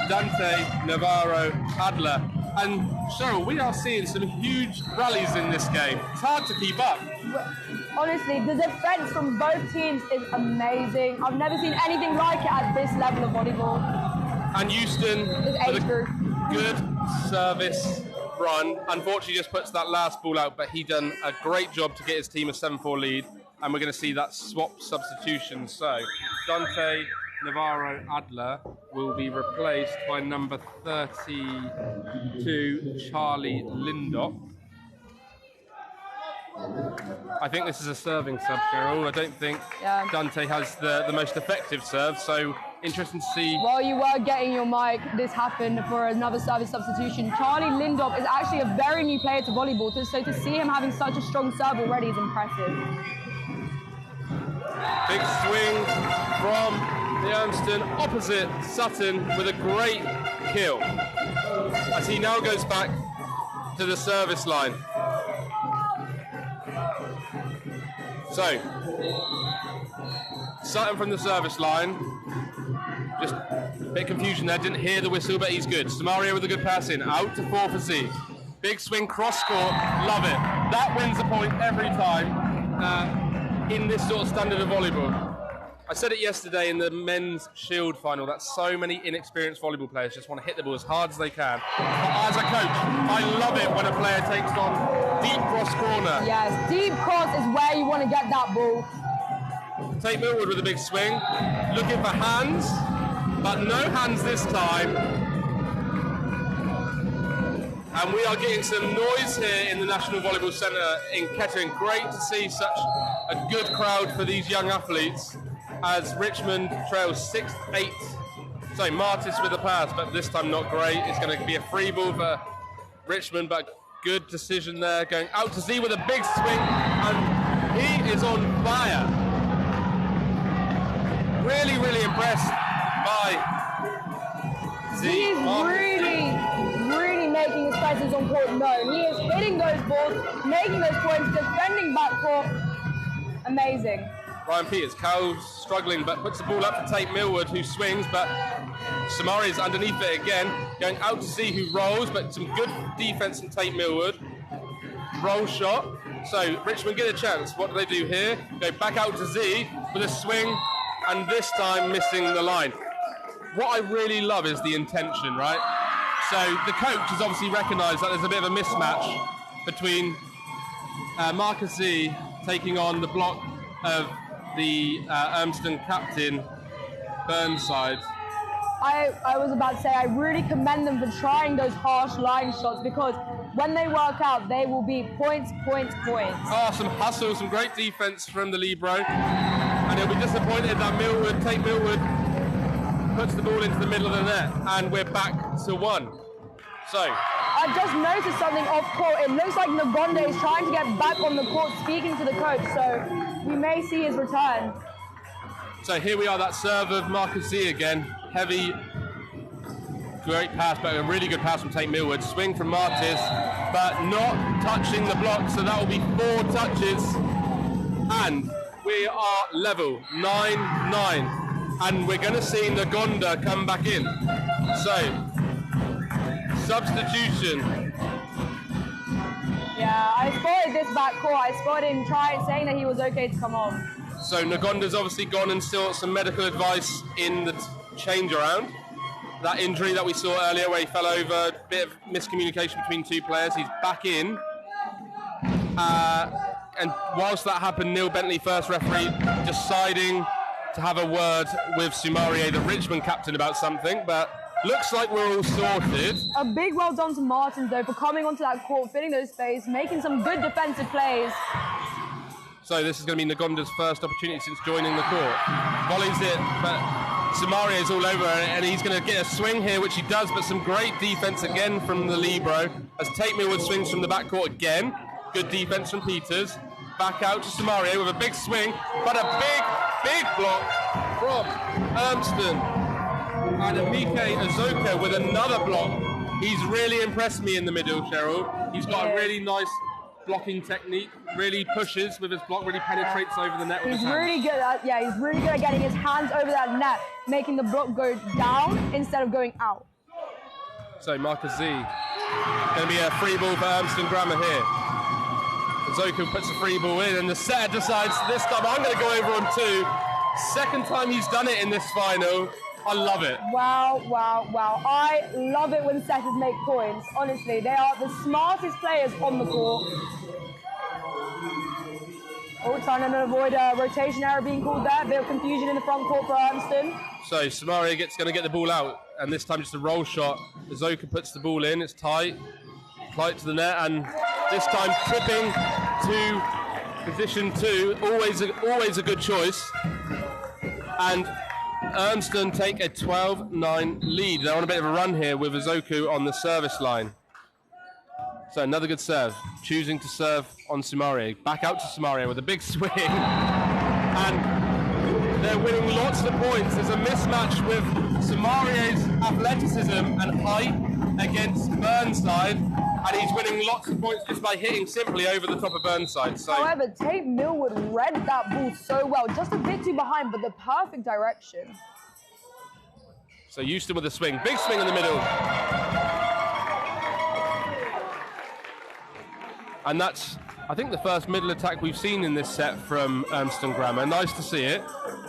Dante Navarro Adler. And Cheryl, we are seeing some huge rallies in this game. It's hard to keep up. Honestly, the defense from both teams is amazing. I've never seen anything like it at this level of volleyball. And Houston with a good service run. Unfortunately, just puts that last ball out, but he done a great job to get his team a 7-4 lead. And we're going to see that swap substitution. So Dante Navarro Adler will be replaced by number 32, Charlie Lindop. I think this is a serving sub, Cheryl. I don't think Dante has the most effective serve, so interesting to see. While you were getting your mic, this happened for another service substitution. Charlie Lindop is actually a very new player to volleyball, so to see him having such a strong serve already is impressive. Big swing from the Urmston opposite Sutton with a great kill as he now goes back to the service line. So, Sutton from the service line. Just a bit of confusion there, didn't hear the whistle, but he's good. Samario with a good pass in, out to 4 for Z. Big swing, cross court, love it. That wins a point every time in this sort of standard of volleyball. I said it yesterday in the men's Shield final that so many inexperienced volleyball players just want to hit the ball as hard as they can. But as a coach, I love it when a player takes on deep cross corner. Yes, deep cross is where you want to get that ball. Tate Millwood with a big swing, looking for hands, but no hands this time. And we are getting some noise here in the National Volleyball Centre in Kettering. Great to see such a good crowd for these young athletes as Richmond trails 6-8. So Martis with the pass, but this time not great. It's going to be a free ball for Richmond, but good decision there. Going out to Z with a big swing, and he is on fire. Really, really impressed by Z. He is really making his presence on court known. He is hitting those balls, making those points, defending backcourt. Amazing. Ryan Peters, Cowell's struggling, but puts the ball up to Tate Millwood, who swings, but Samari is underneath it again, going out to Z, who rolls, but some good defense from Tate Millwood. Roll shot. So Richmond get a chance. What do they do here? Go back out to Z with a swing, and this time missing the line. What I really love is the intention, right? So the coach has obviously recognised that there's a bit of a mismatch between Marcus Z taking on the block of the Urmston captain, Burnside. I was about to say, I really commend them for trying those harsh line shots because when they work out, they will be points. Oh, some hustle, some great defense from the libero. And he'll be disappointed that Tate Millwood puts the ball into the middle of the net, and we're back to 1. So I just noticed something off court. It looks like Nagonda is trying to get back on the court, speaking to the coach, so we may see his return. So here we are, that serve of Marcus Z again. Heavy, great pass, but a really good pass from Tate Millwood. Swing from Martis, but not touching the block, so that will be 4 touches And we are level 9-9. And we're going to see Nagonda come back in. So, substitution. Yeah, I spotted this backcourt. I spotted him saying that he was okay to come on. So Nagonda's obviously gone and sought some medical advice in the change around. That injury that we saw earlier where he fell over, a bit of miscommunication between two players, he's back in. And whilst that happened, Neil Bentley, first referee, deciding to have a word with Soumaria, the Richmond captain, about something, but looks like we're all sorted. A big well done to Martins, though, for coming onto that court, filling those space, making some good defensive plays. So this is going to be Nagonda's first opportunity since joining the court. Volleys it, but Soumaria is all over it, and he's going to get a swing here, which he does, but some great defense again from the libero. As Tate Millwood swings from the backcourt again. Good defense from Peters. Back out to Soumaria with a big swing, but a big block from Urmston. And Amike Azoka with another block. He's really impressed me in the middle, Cheryl. He's got a really nice blocking technique, really pushes with his block, really penetrates over the net with his hands. Really good at, he's really good at getting his hands over that net, making the block go down instead of going out. So Marcus Z, going to be a free ball for Urmston Grammar here. Azoka puts a free ball in, and the setter decides this time I'm going to go over on two. Second time he's done it in this final. I love it. Wow. I love it when setters make points. Honestly, they are the smartest players on the court. Oh, trying to avoid a rotation error being called there. A bit of confusion in the front court for Urmston. So Soumaria going to get the ball out, and this time just a roll shot. Azoka puts the ball in. It's tight to the net, and this time tripping to position 2. Always a good choice. And Urmston take a 12-9 lead. They're on a bit of a run here with Azoku on the service line. So another good serve. Choosing to serve on Soumaria. Back out to Soumaria with a big swing. And they're winning lots of points. There's a mismatch with Soumaria's athleticism and height against Burnside. And he's winning lots of points just by hitting simply over the top of Burnside. So, however, Tate Millwood read that ball so well. Just a bit too behind, but the perfect direction. So Houston with a swing. Big swing in the middle. And that's, I think, the first middle attack we've seen in this set from Urmston Grammar. Nice to see it.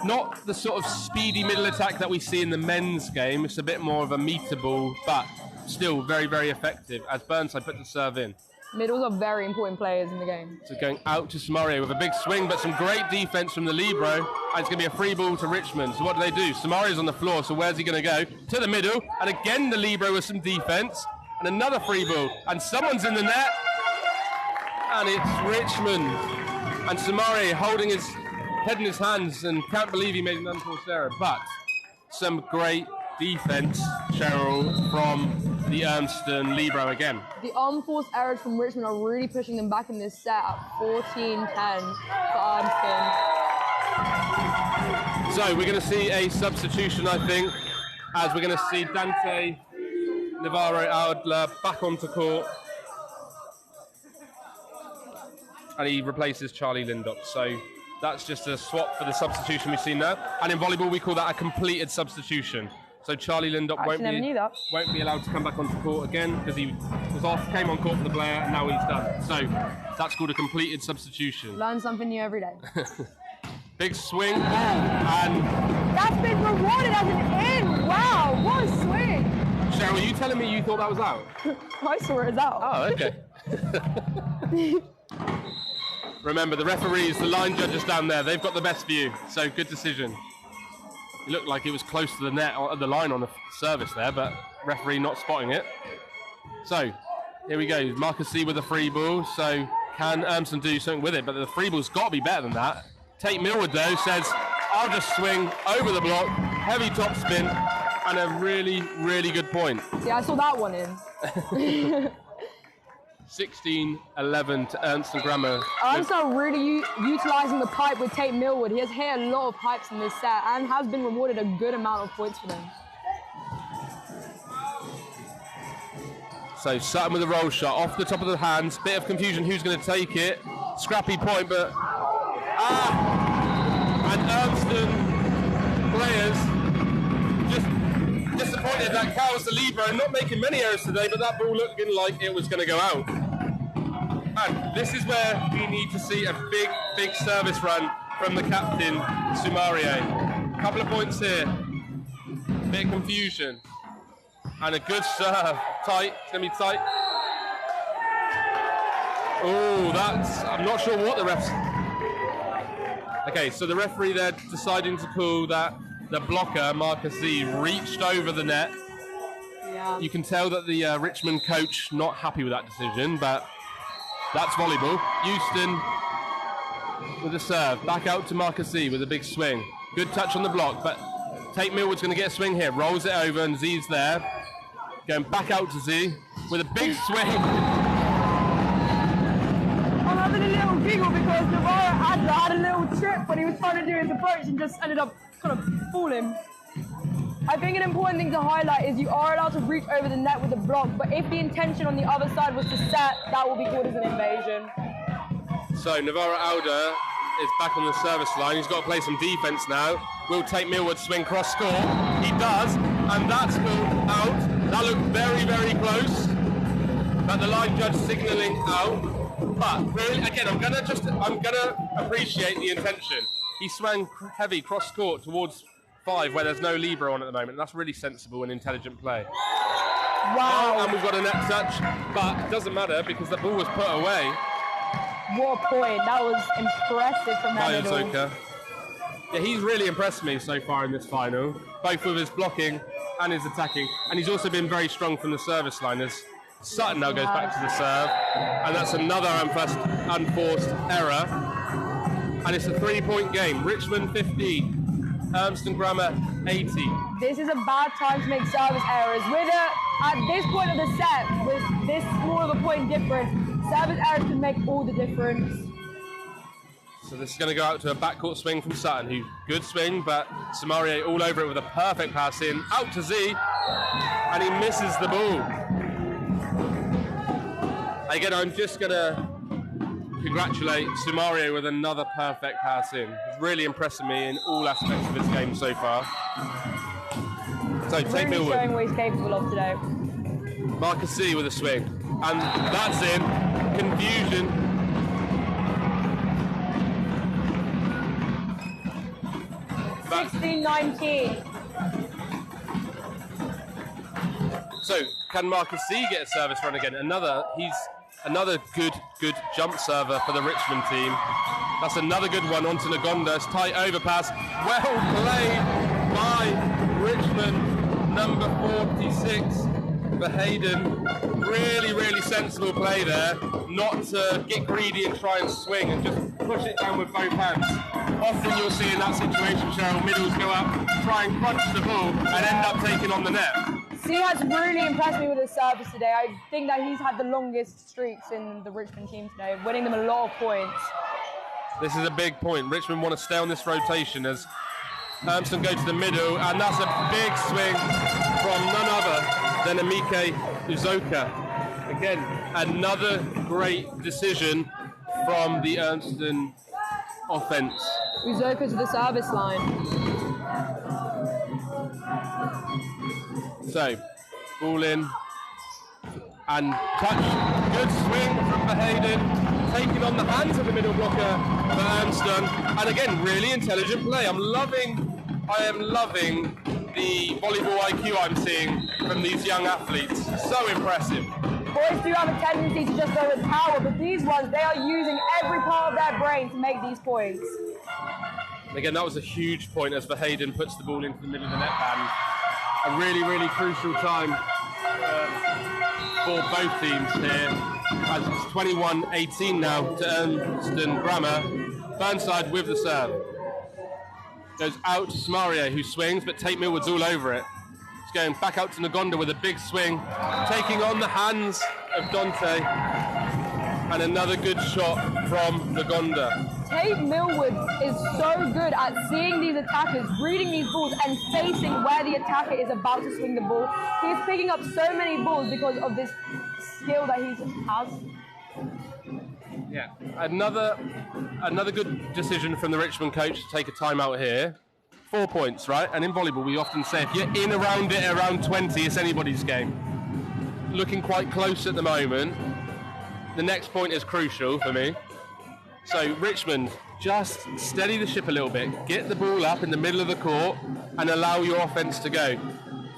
Not the sort of speedy middle attack that we see in the men's game. It's a bit more of a meter ball, but still very, very effective as Burnside put the serve in. Middles are very important players in the game. So going out to Soumaria with a big swing, but some great defense from the libero. And it's going to be a free ball to Richmond. So what do they do? Soumaria's on the floor, so where's he going to go? To the middle, and again the libero with some defense. And another free ball, and someone's in the net. And it's Richmond. And Soumaria holding his head in his hands and can't believe he made an unforced error. But some great defense, Cheryl, from the Urmston libero again. The unforced errors from Richmond are really pushing them back in this set at 14-10 for Urmston. So we're going to see a substitution, I think, as we're going to see Dante Navarro Adler back onto court. And he replaces Charlie Lindop. So that's just a swap for the substitution we've seen there. And in volleyball, we call that a completed substitution. So Charlie Lindop won't be allowed to come back onto court again because he was off, came on court for the player, and now he's done. So that's called a completed substitution. Learn something new every day. Big swing, and that's been rewarded as an in. Wow, what a swing! Cheryl, are you telling me you thought that was out? I saw it as out. Oh, okay. Remember, the referees, the line judges down there, they've got the best view. So good decision. It looked like it was close to the net, or the line on the service there, but referee not spotting it. So here we go. Marcus C with a free ball. So can Urmston do something with it? But the free ball's got to be better than that. Tate Millwood, though, says, I'll just swing over the block, heavy top spin, and a really, really good point. Yeah, I saw that one in. 16-11 to Urmston Grammar. Urmston are really utilising the pipe with Tate Millwood. He has hit a lot of pipes in this set and has been rewarded a good amount of points for them. So Sutton with a roll shot off the top of the hands. Bit of confusion who's going to take it. Scrappy point, but And Urmston players just disappointed that Cal was the libero, not making many errors today, but that ball looking like it was going to go out. And this is where we need to see a big service run from the captain, Soumaria. Couple of points here. Bit of confusion. And a good serve. Tight. It's going to be tight. Oh, I'm not sure what the refs... Okay, so the referee there deciding to call that the blocker, Marcus Z, reached over the net. Yeah. You can tell that the Richmond coach not happy with that decision, but that's volleyball. Houston with a serve. Back out to Marcus Z with a big swing. Good touch on the block, but Tate Millwood's going to get a swing here. Rolls it over and Z's there. Going back out to Z with a big swing. I'm having a little giggle because Navarro Adler had a little trip when he was trying to do his approach and just ended up kind of falling. I think an important thing to highlight is you are allowed to reach over the net with a block, but if the intention on the other side was to set, that will be called as an invasion. So Navarro Alder is back on the service line. He's got to play some defense now. Will Tate Millwood swing cross score? He does, and that's called out. That looked very, very close, but the line judge signalling out. But really, again, I'm gonna appreciate the intention. He swung heavy cross court towards 5 where there's no libero on at the moment. That's really sensible and intelligent play. Wow. Oh, and we've got a net touch, but it doesn't matter because the ball was put away. What a point. That was impressive from By Hannibal. Ozoka. Yeah, he's really impressed me so far in this final, both with his blocking and his attacking. And he's also been very strong from the service line as Sutton now goes back to the serve. And that's another unforced error. And it's a 3-point game. Richmond 50, Urmston Grammar 80. This is a bad time to make service errors. At this point of the set, with this small of a point difference, service errors can make all the difference. So this is going to go out to a backcourt swing from Sutton, who good swing, but Soumaria all over it with a perfect pass in, out to Z, and he misses the ball. Again, I'm just going to congratulate Soumaria with another perfect pass in. He's really impressing me in all aspects of his game so far. So Tate Really Millwood. showing what he's capable of today. Marcus C with a swing, and that's in. Confusion. Back. 16-19. So can Marcus C get a service run again? He's another good jump server for the Richmond team. That's another good one onto Nagonda. It's tight overpass. Well played by Richmond, number 46. For Hayden, really sensible play there, not to get greedy and try and swing and just push it down with both hands. Often you'll see in that situation, Cheryl, middles go up, try and crunch the ball and end up taking on the net. C has really impressed me with his service today. I think that he's had the longest streaks in the Richmond team today, winning them a lot of points. This is a big point. Richmond want to stay on this rotation as Urmston go to the middle, and that's a big swing from none other than Amike Uzoka. Again, another great decision from the Urmston offense. Uzoka to the service line. So, ball in and touch. Good swing from Verheyden, taking on the hands of the middle blocker for Urmston. And again, really intelligent play. I am loving the volleyball IQ I'm seeing from these young athletes. So impressive. Boys do have a tendency to just go with power, but these ones, they are using every part of their brain to make these points. And again, that was a huge point as Verheyden puts the ball into the middle of the net band. A really crucial time for both teams here. As it's 21-18 now to Urmston Grammar. Burnside with the serve. Goes out to Soumaria, who swings, but Tate Millwood's all over it. It's going back out to Nagonda with a big swing, taking on the hands of Dante. And another good shot from Nagonda. Tate Millwood is so good at seeing these attackers, reading these balls, and facing where the attacker is about to swing the ball. He's picking up so many balls because of this skill that he has. Yeah. Another good decision from the Richmond coach to take a timeout here. 4 points, right? And in volleyball, we often say if you're in around 20, it's anybody's game. Looking quite close at the moment. The next point is crucial for me. So Richmond, just steady the ship a little bit. Get the ball up in the middle of the court and allow your offense to go.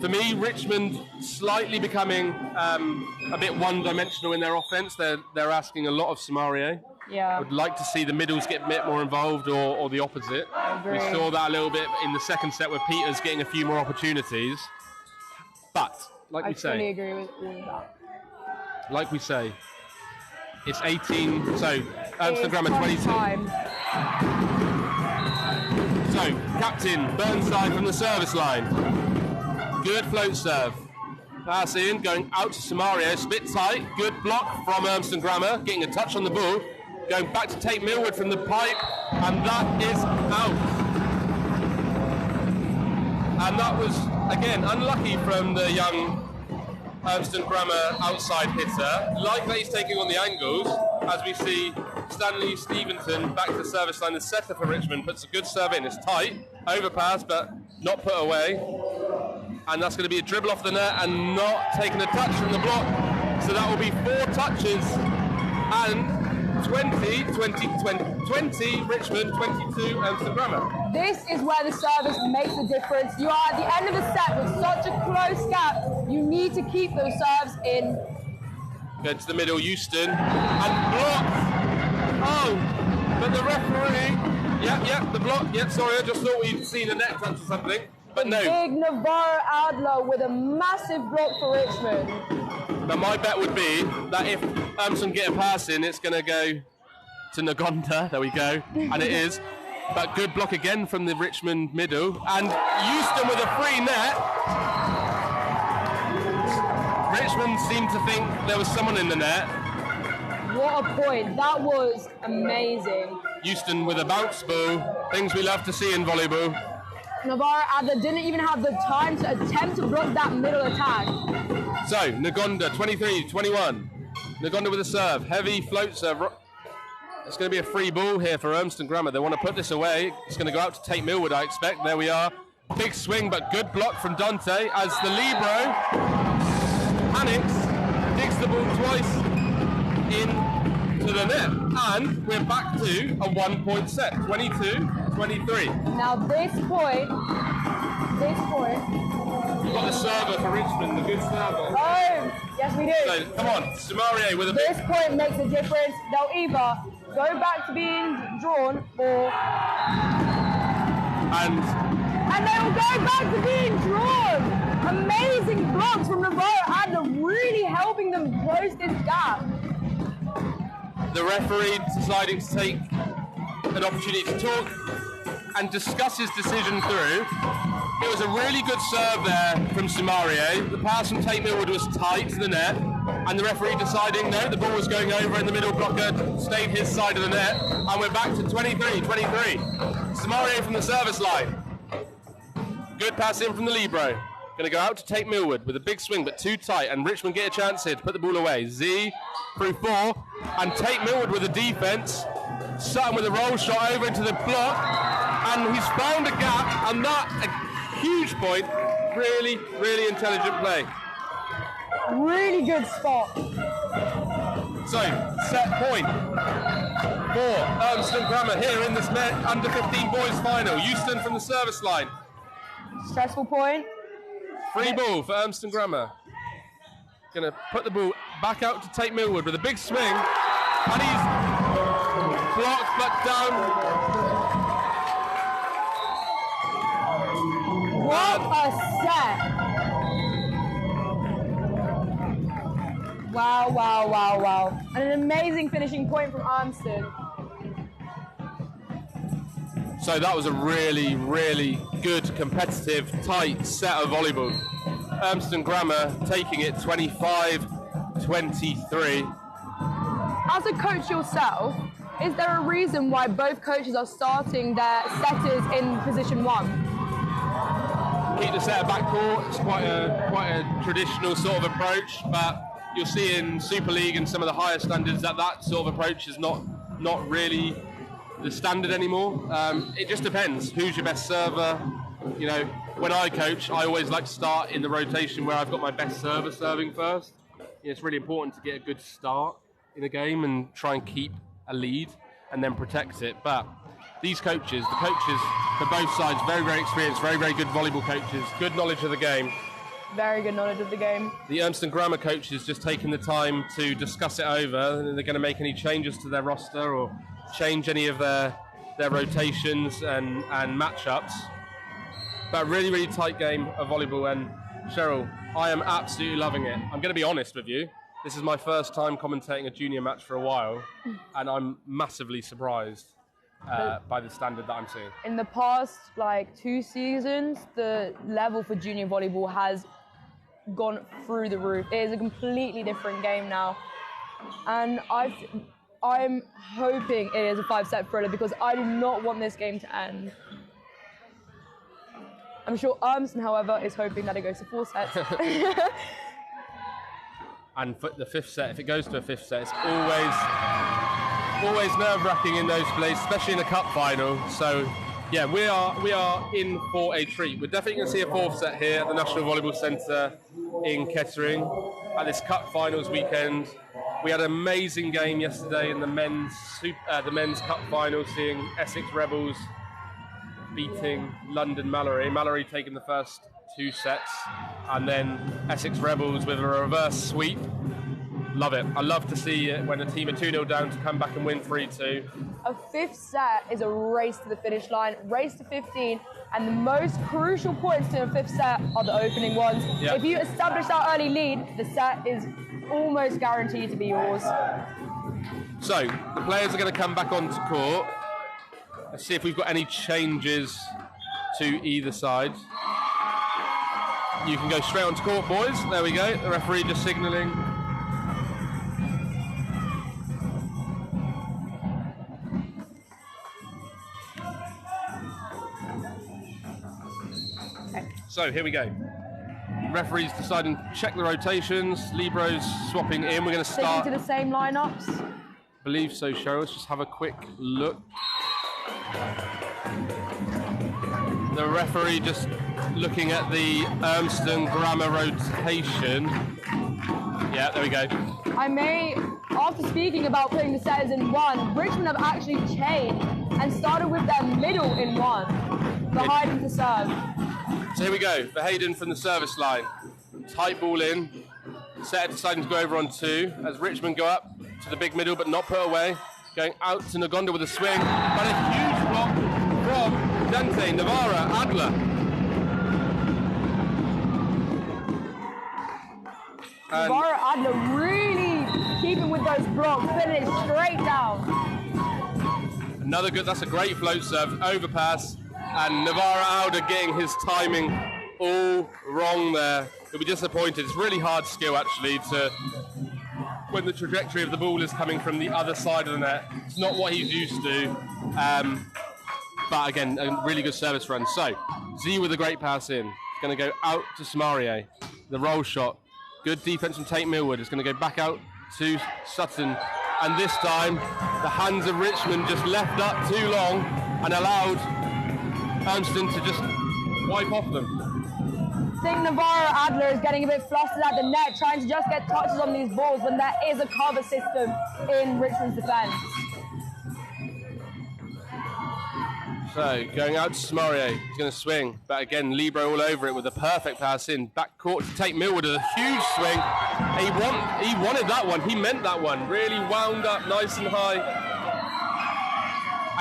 For me, Richmond slightly becoming a bit one-dimensional in their offense. They're asking a lot of Samario. Yeah. I would like to see the middles get a bit more involved or the opposite. I agree. We saw that a little bit in the second set with Peters getting a few more opportunities. But, like we I fully say, agree with all of that. like we say, it's 18, so Urmston Grammar 22. Time. So, captain Burnside from the service line. Good float serve. Pass in, going out to Samario, spit tight, good block from Urmston Grammar, getting a touch on the ball, going back to Tate Millwood from the pipe, and that is out. And that was, again, unlucky from the young Urmston Grammar outside hitter. Like that he's taking on the angles, as we see Stanley Stevenson back to the service line. The setter for Richmond puts a good serve in. It's tight, overpass, but not put away. And that's going to be a dribble off the net and not taking a touch from the block. So that will be 4 touches and 20 Richmond, 22 Urmston Grammar. This is where the service makes a difference. You are at the end of the set with such a close gap. You need to keep those serves in. Go to the middle, Houston, and blocked. Oh, but the referee, the block. Sorry, I just thought we'd seen a net touch or something. But no. Big Navarro Adler with a massive block for Richmond. But my bet would be that if Urmston get a pass in, it's going to go to Nagonda. There we go. And it is. But good block again from the Richmond middle. And Houston with a free net. Richmond seemed to think there was someone in the net. What a point. That was amazing. Houston with a bounce ball. Things we love to see in volleyball. Navarro Adler didn't even have the time to attempt to block that middle attack. So, Nagonda, 23-21. Nagonda with a serve. Heavy float serve. It's going to be a free ball here for Urmston Grammar. They want to put this away. It's going to go out to Tate Millwood, I expect. There we are. Big swing, but good block from Dante as the libero panics, digs the ball twice into the net. And we're back to a 1 point set, 22-23. Now this point, We've got the server for Richmond, the good server. oh, yes we do. So, come on, Samario with a This big... point makes a difference. They'll either go back to being drawn or... And they will go back to being drawn. Amazing blocks from Navarro Adler, really helping them close this gap. The referee deciding to take an opportunity to talk and discuss his decision through. It was a really good serve there from Samario. The pass from Tate Millwood was tight to the net, and the referee deciding no, the ball was going over and the middle blocker stayed his side of the net, and we're back to 23-23. Samario from the service line. Good pass in from the libero. Going to go out to Tate Millwood with a big swing, but too tight, and Richmond get a chance here to put the ball away. Z through 4, and Tate Millwood with the defense. Sutton with a roll shot over into the block, and he's found a gap, and that a huge point. Really, really intelligent play. Really good spot. So, set point for Urmston Grammar here in this under 15 boys final. Houston from the service line. Stressful point. Free ball for Urmston Grammar. Going to put the ball back out to Tate Millwood with a big swing, and he's blocked but down. What a set. Wow, wow, wow, wow. And an amazing finishing point from Urmston. So that was a really, really good, competitive, tight set of volleyball. Urmston Grammar taking it 25-23. As a coach yourself, is there a reason why both coaches are starting their setters in position 1? Keep the setter backcourt. It's quite a traditional sort of approach, but you'll see in Super League and some of the higher standards that sort of approach is not not really the standard anymore. It just depends who's your best server. You know, when I coach, I always like to start in the rotation where I've got my best server serving first. It's really important to get a good start in a game and try and keep a lead and then protect it. But these coaches, the coaches for both sides, very, very experienced, very, very good volleyball coaches, good knowledge of the game. Very good knowledge of the game. The Urmston Grammar coaches just taking the time to discuss it over, and they're going to make any changes to their roster or change any of their rotations and matchups. But really, really tight game of volleyball. And Cheryl, I am absolutely loving it. I'm going to be honest with you. This is my first time commentating a junior match for a while, and I'm massively surprised by the standard that I'm seeing. In the past, 2 seasons, the level for junior volleyball has gone through the roof. It is a completely different game now. And I'm hoping it is a 5-set thriller because I do not want this game to end. I'm sure Urmston, however, is hoping that it goes to 4 sets. And for the 5th set, if it goes to a 5th set, it's always nerve-wracking in those plays, especially in a cup final. So, yeah, we are in for a treat. We're definitely going to see a 4th set here at the National Volleyball Centre in Kettering at this cup finals weekend. We had an amazing game yesterday in the men's cup final, seeing Essex Rebels beating London Mallory. Mallory taking the first 2 sets, and then Essex Rebels with a reverse sweep. Love it. I love to see it when a team are 2-0 down to come back and win 3-2. A 5th set is a race to the finish line, race to 15, and the most crucial points to a 5th set are the opening ones. Yep. If you establish that early lead, the set is almost guaranteed to be yours. So, the players are going to come back onto court. Let's see if we've got any changes to either side. You can go straight onto court, boys. There we go. The referee just signalling. So here we go. Referee's deciding to check the rotations. Libro's swapping in. We're going to start. Sticking to the same lineups. I believe so, Cheryl. Let's just have a quick look. The referee just looking at the Urmston Grammar rotation. Yeah, there we go. After speaking about putting the setters in 1, Richmond have actually changed and started with their middle in 1 for Hayden to serve. So here we go, for Hayden from the service line. Tight ball in. Setter deciding to go over on 2 as Richmond go up to the big middle but not put away. Going out to Nagonda with a swing. But a huge block from Dante, Navarra, Adler. Navarra Adler really keeping with those blocks, putting it straight down. That's a great float serve, overpass, and Navarra Alder getting his timing all wrong there. He'll be disappointed. It's really hard skill actually when the trajectory of the ball is coming from the other side of the net. It's not what he's used to. But again, a really good service run. So, Z with a great pass in. It's going to go out to Samarie. The roll shot. Good defense from Tate Millwood. It's going to go back out to Sutton. And this time, the hands of Richmond just left up too long and allowed Urmston to just wipe off them. I think Navarra Adler is getting a bit flustered at the net, trying to just get touches on these balls when there is a cover system in Richmond's defence. So, going out to Samarie, he's going to swing. But again, Libro all over it with a perfect pass in. Back court to Tate Millwood with a huge swing. He wanted that one. He meant that one. Really wound up nice and high.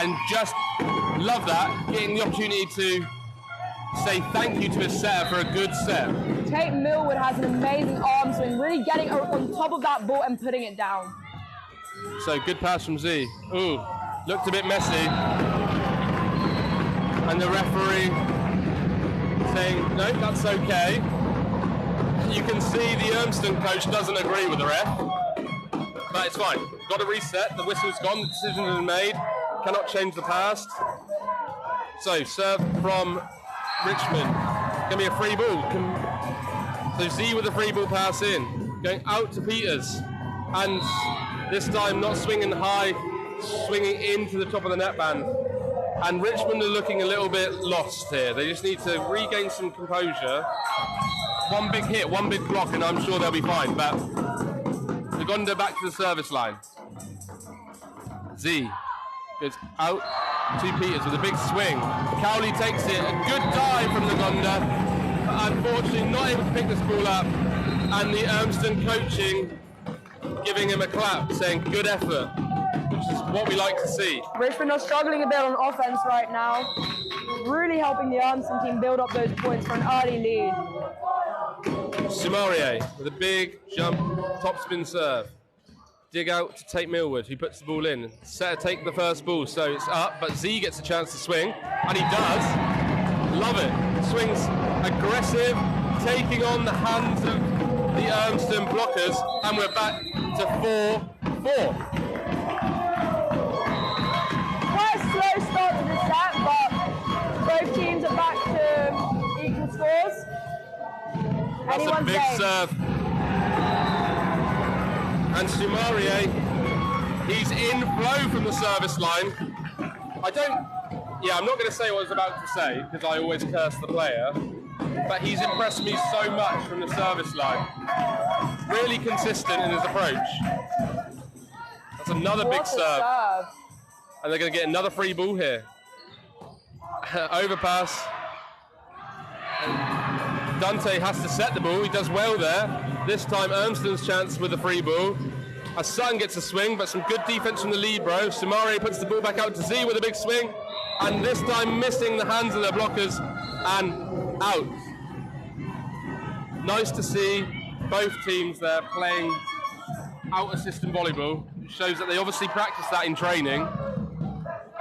And just love that, getting the opportunity to say thank you to his setter for a good set. Tate Millwood has an amazing arm swing, really getting on top of that ball and putting it down. So, good pass from Z. Ooh, looked a bit messy. And the referee saying, no, that's okay. You can see the Urmston coach doesn't agree with the ref. But it's fine. Got to reset. The whistle's gone. The decision has been made. Cannot change the past. So, serve from Richmond. Going to be a free ball. So, Z with a free ball pass in. Going out to Peters. And this time not swinging high. swinging into the top of the netband. And Richmond are looking a little bit lost here. They just need to regain some composure. One big hit, one big block, and I'm sure they'll be fine. But Nagonda back to the service line. Z goes out to Peters with a big swing. Cowley takes it. A good dive from Nagonda. But unfortunately, not able to pick this ball up. And the Urmston coaching giving him a clap, saying good effort, which is what we like to see. Richmond are struggling a bit on offense right now, really helping the Urmston team build up those points for an early lead. Sumarie with a big jump, topspin serve. Dig out to Tate Millwood, who puts the ball in. Set to take the first ball, so it's up, but Z gets a chance to swing, and he does. Love it. Swings aggressive, taking on the hands of the Urmston blockers, and we're back to 4-4. Quite a slow start to the set, but both teams are back to equal scores. That's a big serve. And Sumarie, he's in flow from the service line. I'm not going to say what I was about to say, because I always curse the player, but he's impressed me so much from the service line. Really consistent in his approach. That's another big serve. And they're going to get another free ball here. Overpass. Dante has to set the ball. He does well there. This time Urmston's chance with the free ball. As Sutton gets a swing, but some good defense from the libero. Sumarie puts the ball back out to Z with a big swing. And this time missing the hands of their blockers and out. Nice to see both teams there playing out-of-system volleyball. It shows that they obviously practice that in training.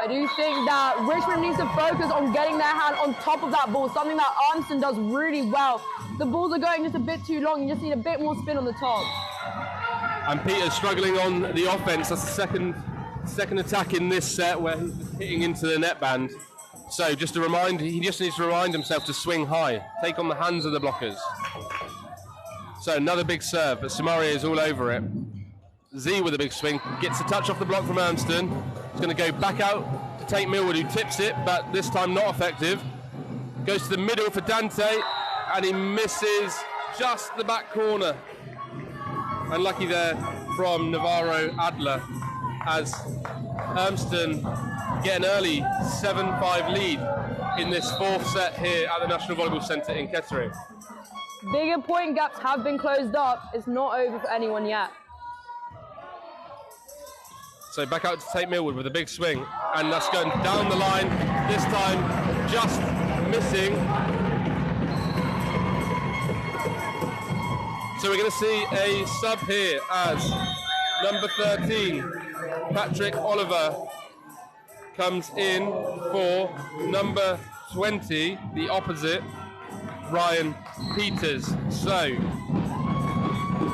I do think that Richmond needs to focus on getting their hand on top of that ball, something that Urmston does really well. The balls are going just a bit too long, you just need a bit more spin on the top. And Peter's struggling on the offense. That's the second attack in this set where he's hitting into the netband. So just a reminder, he just needs to remind himself to swing high, take on the hands of the blockers. So another big serve, but Sumarie is all over it. Z with a big swing, gets a touch off the block from Urmston. He's going to go back out to Tate Millwood, who tips it, but this time not effective. Goes to the middle for Dante, and he misses just the back corner. Unlucky there from Navarro Adler, as Urmston get an early 7-5 lead in this fourth set here at the National Volleyball Centre in Kettering. Bigger point gaps have been closed up. It's not over for anyone yet. So back out to Tate Millwood with a big swing, and that's going down the line, this time just missing. So we're going to see a sub here as number 13, Patrick Oliver, comes in for number 20, the opposite, Ryan Peters. So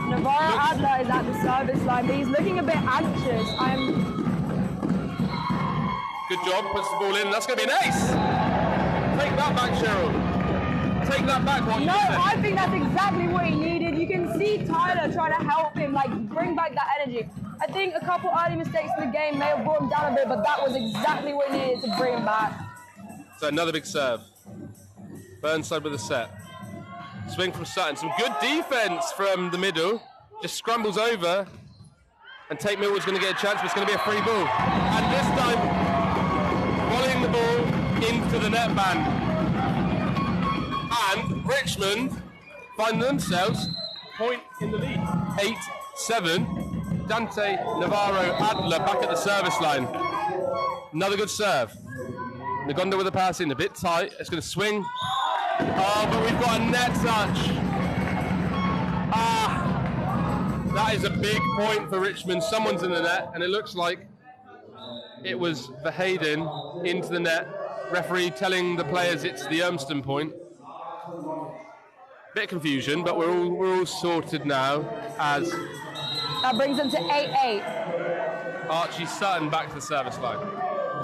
Navarro Adler is at the service line, but he's looking a bit anxious. Good job, puts the ball in. That's going to be an ace. Take that back, Cheryl. Take that back, what you said. No, I think that's exactly what he needed. You can see Tyler trying to help him, bring back that energy. I think a couple early mistakes in the game may have brought him down a bit, but that was exactly what he needed to bring him back. So another big serve. Burnside with a set. Swing from Sutton. Some good defense from the middle. Just scrambles over. And Tate Millwood's going to get a chance, but it's going to be a free ball. And this time, volleying the ball into the netband. And Richmond find themselves point in the lead. 8-7. Dante Navarro Adler back at the service line. Another good serve. Nagonda with a pass in, a bit tight. It's going to swing. Oh, but we've got a net touch. That is a big point for Richmond. Someone's in the net, and it looks like it was Verheyden into the net. Referee telling the players it's the Urmston point. Bit of confusion, but we're all sorted now. As that brings them to 8-8. Archie Sutton back to the service line.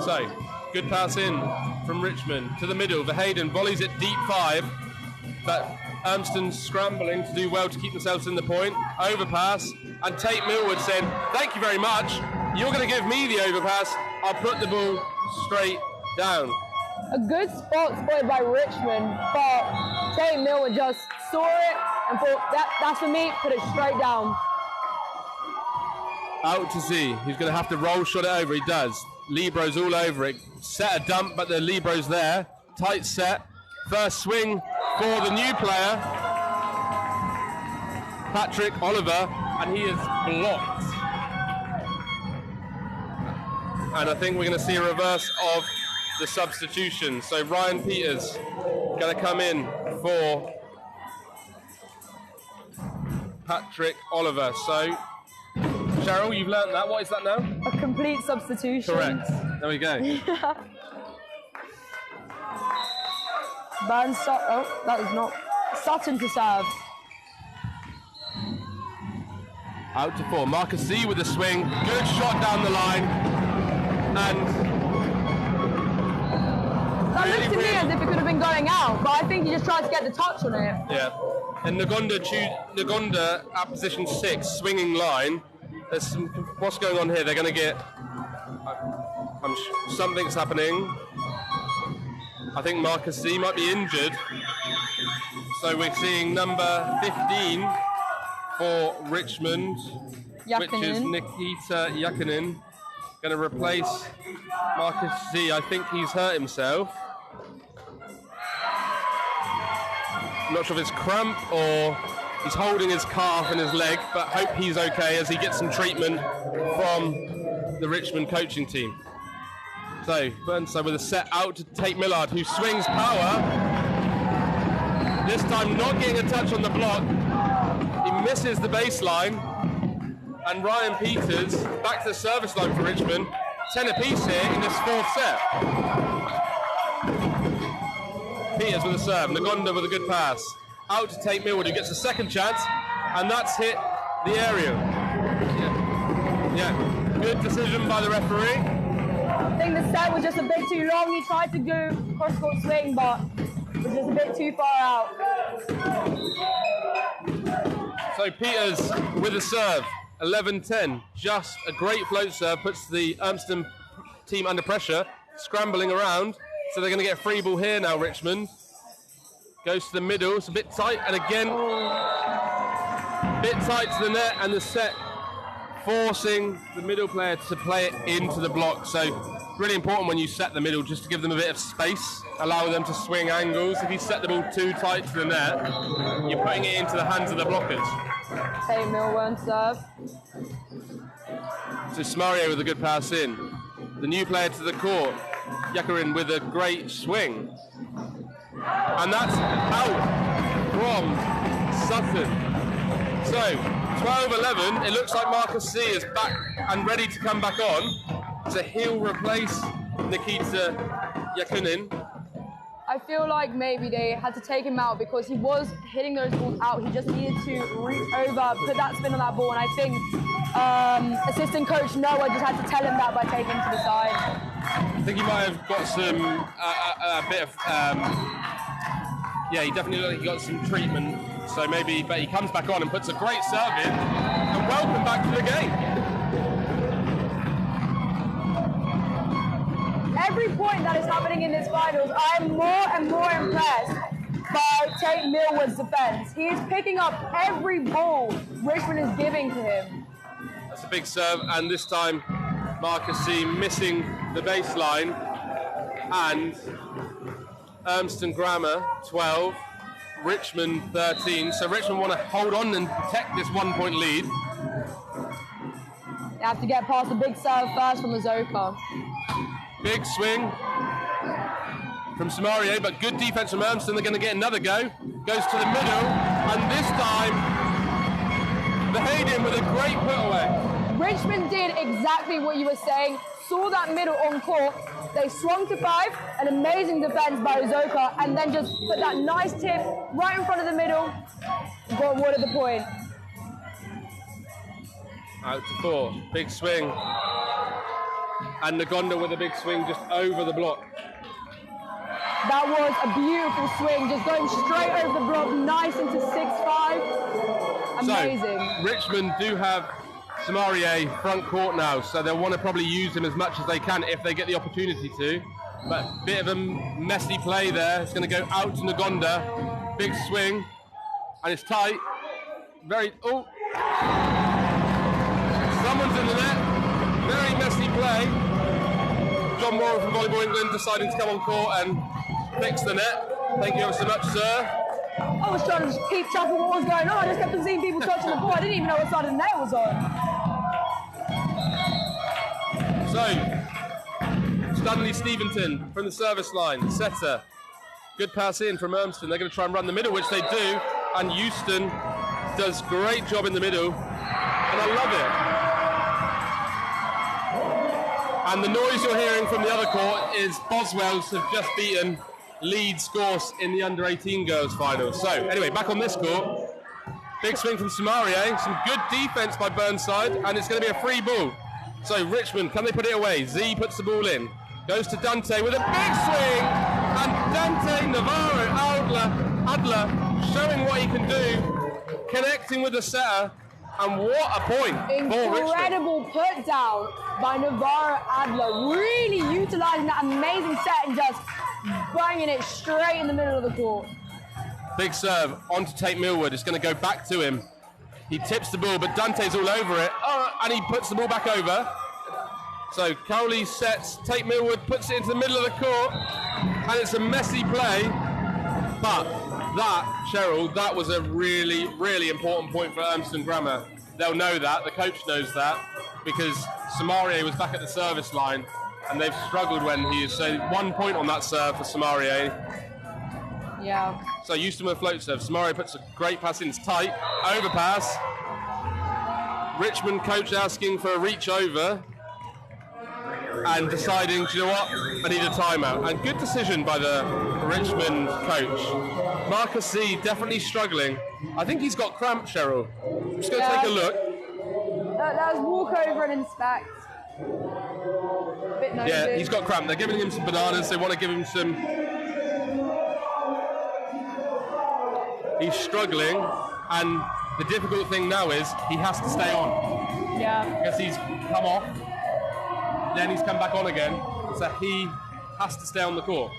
So good pass in from Richmond to the middle. Verheyden volleys it deep 5, but Urmston's scrambling to do well to keep themselves in the point. Overpass, and Tate Millwood saying, thank you very much. you're going to give me the overpass. I'll put the ball straight down. A good spot spotted by Richmond, but Tate Miller just saw it and thought, that's for me, put it straight down. Out to Z. He's going to have to roll shot it over. He does. Libro's all over it. Set a dump, but the Libro's there. Tight set. First swing for the new player, Patrick Oliver, and he is blocked. And I think we're going to see a reverse of the substitution. So Ryan Peters going to come in for Patrick Oliver. So Cheryl, you've learned that. What is that now? A complete substitution. Correct. There we go. Oh, that is not. Sutton to serve. Out to 4. Marcus Z with the swing. Good shot down the line. And that looks to me as if it could have been going out, but I think he just tried to get the touch on it. yeah. And Nagonda at position 6, swinging line. There's some, what's going on here? They're going to get. Something's happening. I think Marcus Z might be injured. So we're seeing number 15 for Richmond, which is Nikita Yakinen, going to replace Marcus Z. I think he's hurt himself. I'm not sure if it's cramp or he's holding his calf and his leg, but hope he's okay as he gets some treatment from the Richmond coaching team. So Burnside with a set out to Tate Millard, who swings power. This time not getting a touch on the block. He misses the baseline. And Ryan Peters back to the service line for Richmond. 10 apiece here in this fourth set. Peters with a serve. Nagonda with a good pass. Out to Tate Millard, who gets a second chance. And that's hit the area. Yeah. Good decision by the referee. I think the set was just a bit too long. He tried to go cross-court swing, but it was just a bit too far out. So Peters with a serve, 11-10. Just a great float serve, puts the Urmston team under pressure, scrambling around. So they're going to get a free ball here now, Richmond. Goes to the middle, it's a bit tight, and again, bit tight to the net, and the set forcing the middle player to play it into the block. So really important when you set the middle, just to give them a bit of space, allow them to swing angles. If you set the ball too tight to the net, you're putting it into the hands of the blockers. Tate Millward serve. So Smario with a good pass in. The new player to the court, Yakarin with a great swing. And that's out from Sutton. So 12-11, it looks like Marcus C is back and ready to come back on. So he'll replace Nikita Yakunin. I feel like maybe they had to take him out because he was hitting those balls out. He just needed to reach over, put that spin on that ball, and I think assistant coach Noah just had to tell him that by taking him to the side. I think he might have got some, a bit of, yeah, he definitely looked like he got some treatment. So maybe, but he comes back on and puts a great serve in, and welcome back to the game. Every point that is happening in this finals, I am more and more impressed by Tate Millward's defense. He is picking up every ball Richmond is giving to him. That's a big serve, and this time Marcus C missing the baseline, and Urmston Grammar 12, Richmond 13. So Richmond want to hold on and protect this 1 point lead. They have to get past the big serve first from Azoka. Big swing from Samario, but good defense from Urmston. They're going to get another go. Goes to the middle, and this time Bahadian with a great put away. Richmond did exactly what you were saying. Saw that middle on court. They swung to 5, an amazing defense by Azoka, and then just put that nice tip right in front of the middle. Got awarded the point. Out to 4, big swing. And Nagonda with a big swing just over the block. That was a beautiful swing, just going straight over the block, nice into 6-5. Amazing. So, Richmond do have Samaria front court now, so they'll want to probably use him as much as they can if they get the opportunity to. But bit of a messy play there. It's going to go out to Nagonda. Big swing, and it's tight. Very, oh. Someone's in the net. Very messy play. John Morrow from Volleyball England deciding to come on court and fix the net. Thank you ever so much, sir. I was trying to just keep track of what was going on. I just kept on seeing people touching the ball. I didn't even know what side of the net was on. So, Stanley Steventon from the service line, setter. Good pass in from Urmston. They're going to try and run the middle, which they do. And Houston does great job in the middle. And I love it. And the noise you're hearing from the other court is Boswell's have just beaten Leeds Gorse in the under-18 girls final. So, anyway, back on this court. Big swing from Samaria. Some good defense by Burnside, and it's going to be a free ball. So, Richmond, can they put it away? Z puts the ball in. Goes to Dante with a big swing, and Dante Navarro Adler showing what he can do, connecting with the setter, and what a point for Richmond. Incredible put down by Navarro Adler, really utilising that amazing set and just banging it straight in the middle of the court. Big serve onto Tate Millwood. It's going to go back to him. He tips the ball, but Dante's all over it, and he puts the ball back over. So Cowley sets, Tate Millwood puts it into the middle of the court, and it's a messy play. But that, Cheryl, that was a really, really important point for Urmston Grammar. They'll know that, the coach knows that, because Samaria was back at the service line, and they've struggled when he is. So 1 point on that serve for Samaria. Yeah. So Houston with a float serve. Samaria puts a great pass in, it's tight, overpass. Richmond coach asking for a reach over, and deciding, do you know what, I need a timeout. And good decision by the Richmond coach. Marcus C definitely struggling. I think he's got cramp, Cheryl. I'm just going to take a look. That was walk over and inspect. Bit nosy. Yeah, he's got cramp. They're giving him some bananas. They want to give him some. He's struggling, and the difficult thing now is he has to stay on. Yeah. Because he's come off, then he's come back on again, so he has to stay on the court.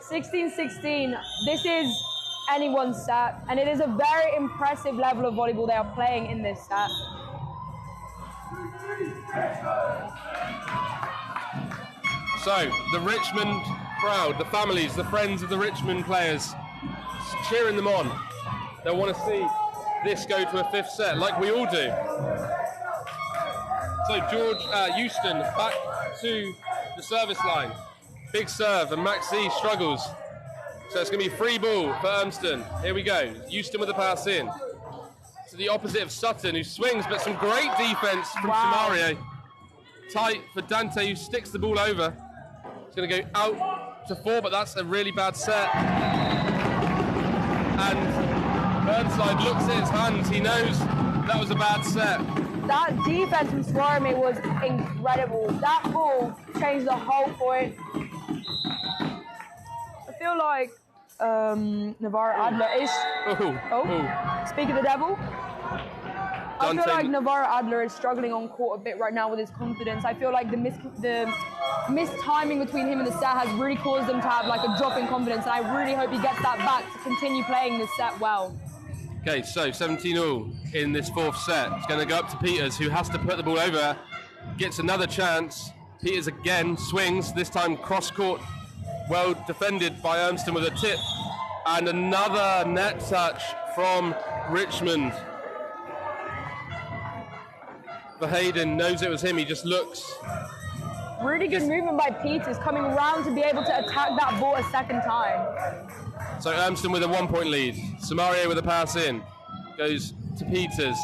16-16, this is anyone's set, and it is a very impressive level of volleyball they are playing in this set. So, the Richmond crowd, the families, the friends of the Richmond players, cheering them on. They want to see this go to a fifth set, like we all do. So Houston back to the service line. Big serve, and Maxi struggles. So it's going to be free ball for Urmston. Here we go. Houston with the pass in. To the opposite of Sutton, who swings, but some great defense from Samaria. Tight for Dante, who sticks the ball over. It's going to go out to 4, but that's a really bad set. And Burnside looks at his hands. He knows that was a bad set. That defense from Swarmy was incredible. That ball changed the whole point. I feel like Navarro Adler is... Speak of the devil. I feel like Navarro Adler is struggling on court a bit right now with his confidence. I feel like the mistiming between him and the set has really caused them to have like a drop in confidence, and I really hope he gets that back to continue playing this set well. Okay, so 17-all in this fourth set. It's going to go up to Peters, who has to put the ball over, gets another chance. Peters again swings, this time cross-court, well defended by Urmston with a tip. And another net touch from Richmond. Hayden knows it was him, he just looks. Really good movement by Peters, coming round to be able to attack that ball a second time. So Urmston with a 1 point lead. Samaria with a pass in. Goes to Peters.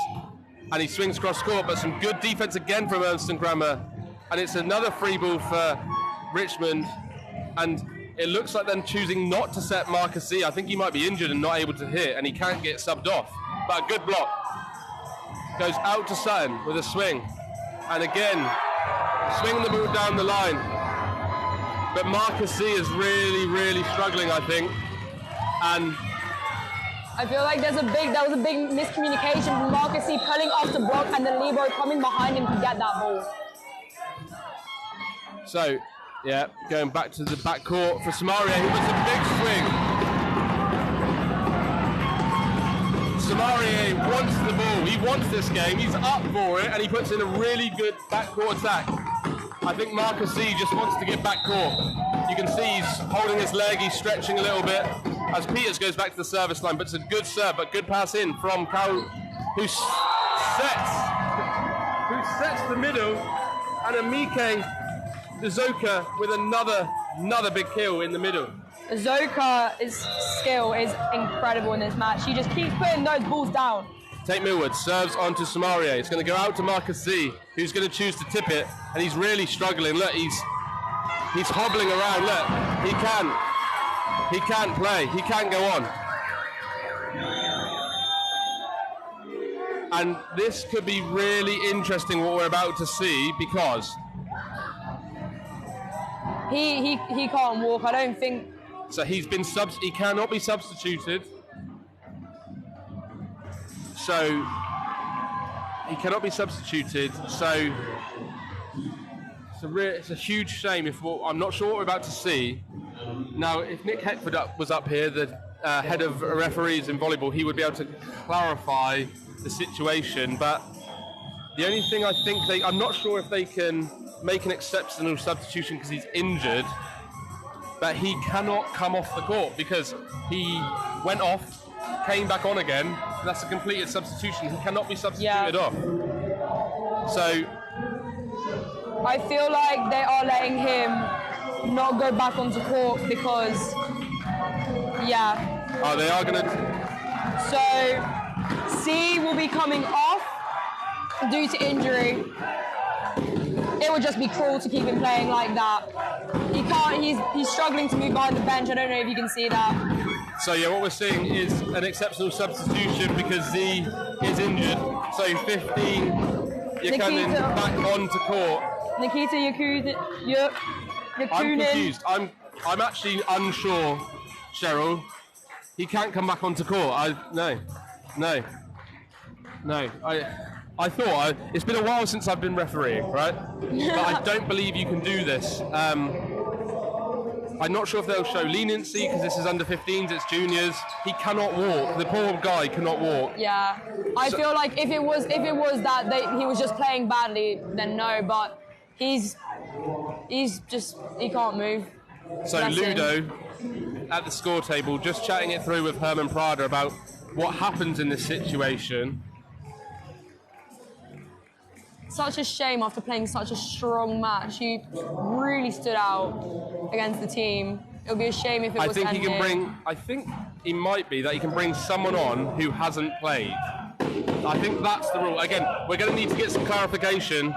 And he swings cross court, but some good defense again from Urmston Grammar. And it's another free ball for Richmond. And it looks like them choosing not to set Marcus C. I think he might be injured and not able to hit, and he can't get subbed off. But a good block. Goes out to Sutton with a swing. And again, swinging the ball down the line. But Marcus C is really, really struggling, I think. And I feel like there was a big miscommunication from Marcus C pulling off the block and the libero coming behind him to get that ball. So, yeah, going back to the backcourt for Samaria, who puts a big swing. Samaria wants the ball. He wants this game. He's up for it, and he puts in a really good backcourt attack. I think Marcus C just wants to get backcourt. You can see he's holding his leg. He's stretching a little bit as Peters goes back to the service line. But it's a good serve, but good pass in from Cal, who sets the middle, and Amike Zoka with another big kill in the middle. Zoka's skill is incredible in this match. She just keeps putting those balls down. Tate Millwood serves onto Samaria. It's going to go out to Marcus C, who's going to choose to tip it, and he's really struggling. Look, he's hobbling around. Look, he can't play. He can't go on. And this could be really interesting what we're about to see, because he can't walk. I don't think. So he cannot be substituted. So he cannot be substituted. So it's a huge shame. I'm not sure what we're about to see. Now, if Nick Heckford was up here, the head of referees in volleyball, he would be able to clarify the situation. But the only thing I think I'm not sure if they can make an exceptional substitution because he's injured. But he cannot come off the court because he went off, came back on again. That's a completed substitution. He cannot be substituted off. So I feel like they are letting him not go back onto court because, Oh, they are going to. So C will be coming off due to injury. It would just be cruel to keep him playing like that. He can't. He's struggling to move behind the bench. I don't know if you can see that. So what we're seeing is an exceptional substitution because Z is injured. So 15, you're coming back onto court. Nikita Yakunin. I'm confused. I'm actually unsure, Cheryl. He can't come back onto court. No. I thought it's been a while since I've been refereeing, right? But I don't believe you can do this. I'm not sure if they'll show leniency because this is under 15s, it's juniors. He cannot walk. The poor guy cannot walk. Yeah, I feel like if it was that he was just playing badly, then no. But he can't move. So Ludo at the score table, just chatting it through with Herman Prada about what happens in this situation. Such a shame after playing such a strong match. He really stood out against the team. It would be a shame if it was ended. I think it might be that he can bring someone on who hasn't played. I think that's the rule. Again, we're going to need to get some clarification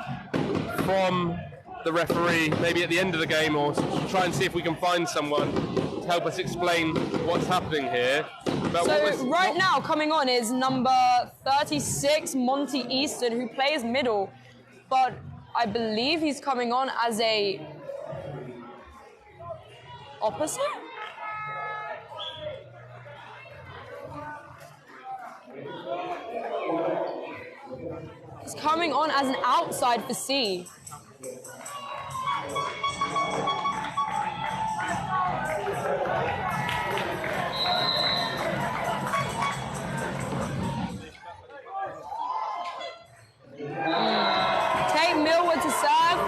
from the referee, maybe at the end of the game, or to try and see if we can find someone to help us explain what's happening here. But so right now coming on is number 36, Monty Easton, who plays middle. But I believe he's coming on as a opposite? He's coming on as an outside for C. Tate Millwood to serve.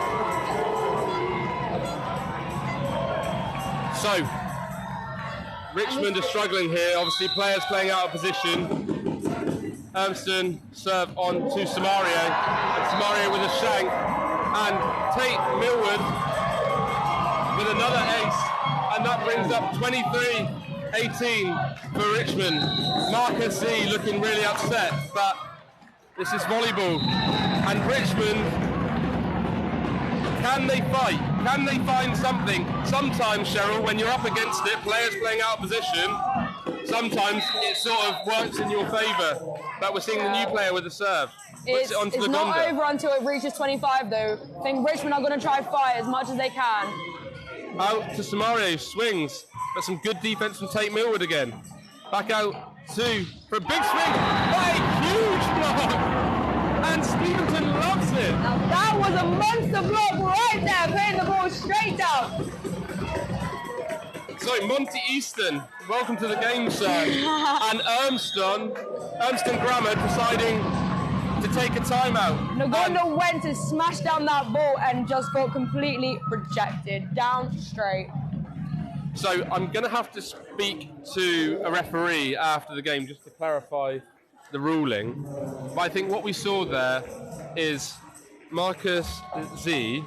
So, Richmond are struggling here. Obviously, players playing out of position. Urmston serve on to Samaria. And Samaria with a shank. And Tate Millwood with another ace. And that brings up 23-18 for Richmond. Marcus C looking really upset, but this is volleyball. And Richmond, can they fight? Can they find something? Sometimes, Cheryl, when you're up against it, players playing out of position, sometimes it sort of works in your favour. But we're seeing the new player with the serve. It's not over until it reaches 25, though. I think Richmond are going to try to fight as much as they can. Out to Samaria, swings. But some good defence from Tate Millwood again. Back out 2 for a big swing. What a huge block! And Stevenson loves it. Now that was a monster block right there, putting the ball straight down. So Monty Easton, welcome to the game, sir. And Urmston Grammar deciding to take a timeout. Nagondo went to smash down that ball and just got completely rejected, down straight. So I'm going to have to speak to a referee after the game just to clarify the ruling. But I think what we saw there is Marcus Z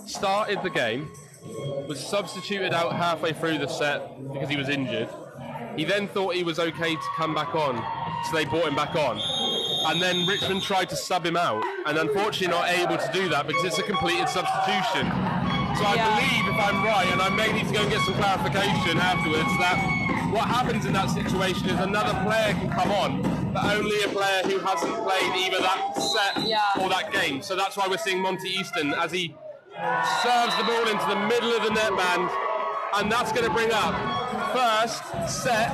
started the game, was substituted out halfway through the set because he was injured. He then thought he was okay to come back on, so they brought him back on. And then Richmond tried to sub him out, and unfortunately not able to do that because it's a completed substitution. So I believe, if I'm right, and I may need to go and get some clarification afterwards, that what happens in that situation is another player can come on, but only a player who hasn't played either that set or that game. So that's why we're seeing Monty Easton as he serves the ball into the middle of the netband, and that's going to bring up first set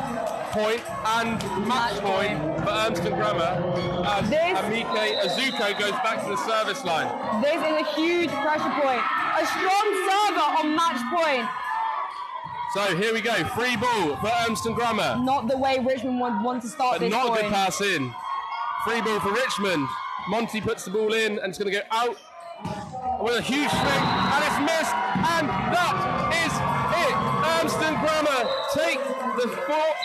point and match point for Urmston Grammar as Amike Azuko goes back to the service line. This is a huge pressure point. A strong server on match point. So here we go, free ball for Urmston Grammar. Not the way Richmond want to start this Not point. a good pass in. Free ball for Richmond. Monty puts the ball in and it's going to go out with a huge swing, and it's missed, and that is it. Urmston Grammar take the fourth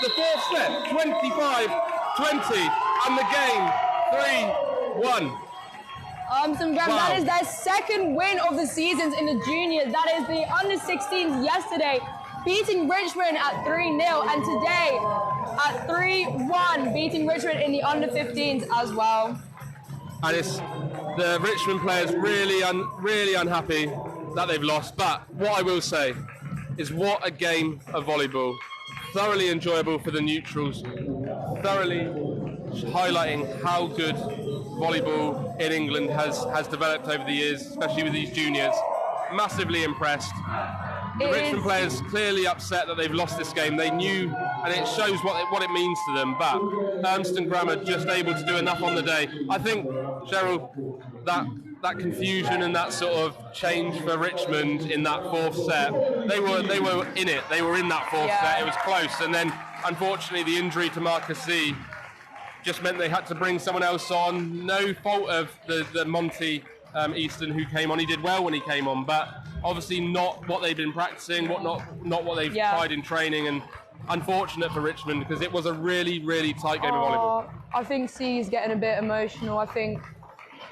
set, 25-20, and the game 3-1. Urmston Grammar, that is their second win of the seasons in the juniors. That is the under-16s yesterday, beating Richmond at 3-0, and today at 3-1, beating Richmond in the under-15s as well. And it's the Richmond players really unhappy that they've lost. But what I will say is what a game of volleyball. Thoroughly enjoyable for the neutrals. Thoroughly highlighting how good volleyball in England has developed over the years, especially with these juniors. Massively impressed. The Richmond players clearly upset that they've lost this game. They knew, and it shows what it means to them. But Urmston Grammar just able to do enough on the day. I think, Cheryl, that confusion and that sort of change for Richmond in that fourth set, they were in it. They were in that fourth set. It was close, and then unfortunately the injury to Marcus C just meant they had to bring someone else on. No fault of the Monty Easton who came on. He did well when he came on, but obviously not what they've been practicing, not what they've tried in training, and unfortunate for Richmond because it was a really tight game of volleyball. I think C is getting a bit emotional. I think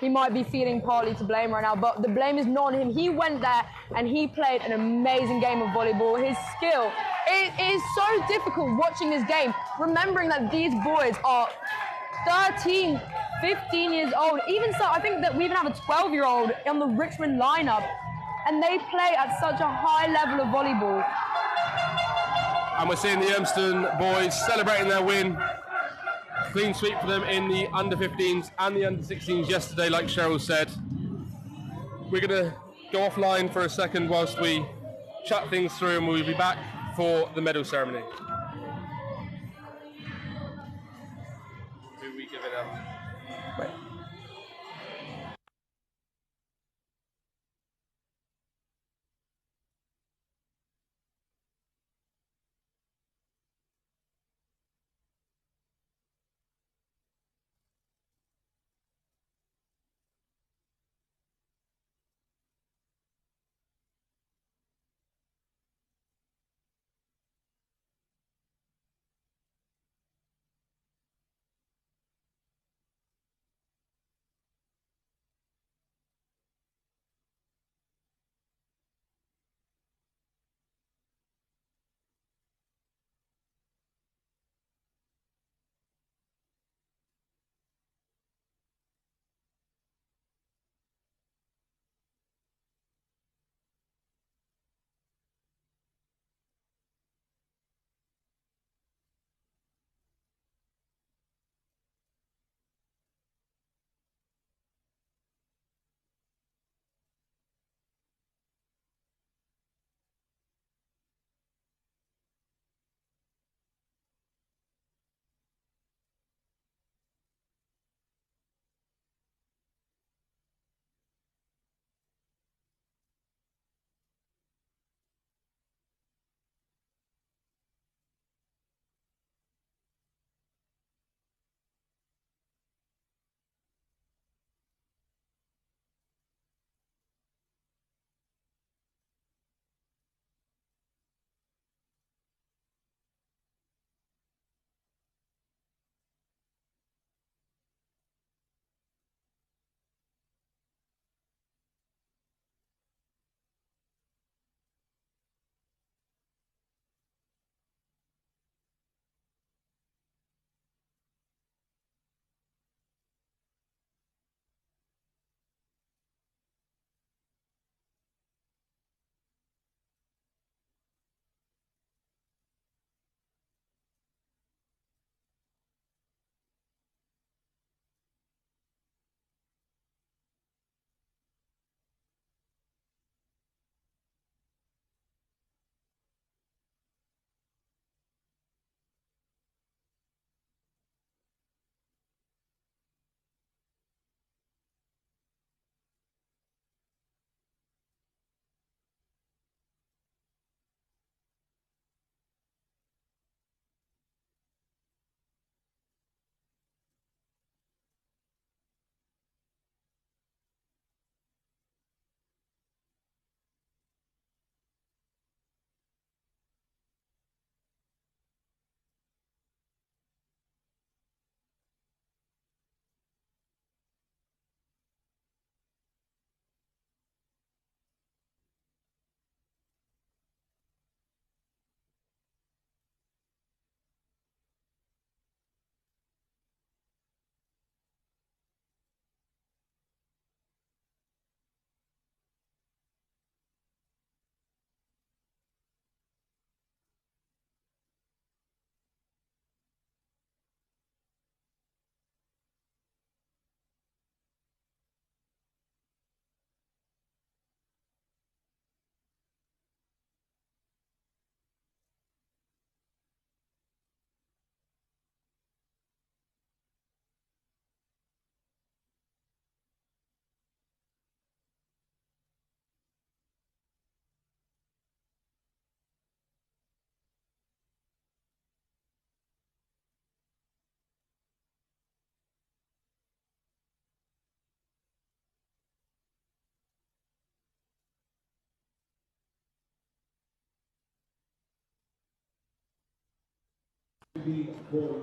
he might be feeling partly to blame right now, but the blame is not on him. He went there and he played an amazing game of volleyball. His skill, it is so difficult watching this game, remembering that these boys are 13, 15 years old. Even so, I think that we even have a 12-year-old on the Richmond lineup, and they play at such a high level of volleyball. And we're seeing the Urmston boys celebrating their win. Clean sweep for them in the under-15s and the under-16s yesterday, like Cheryl said. We're going to go offline for a second whilst we chat things through, and we'll be back for the medal ceremony. Who we give it up?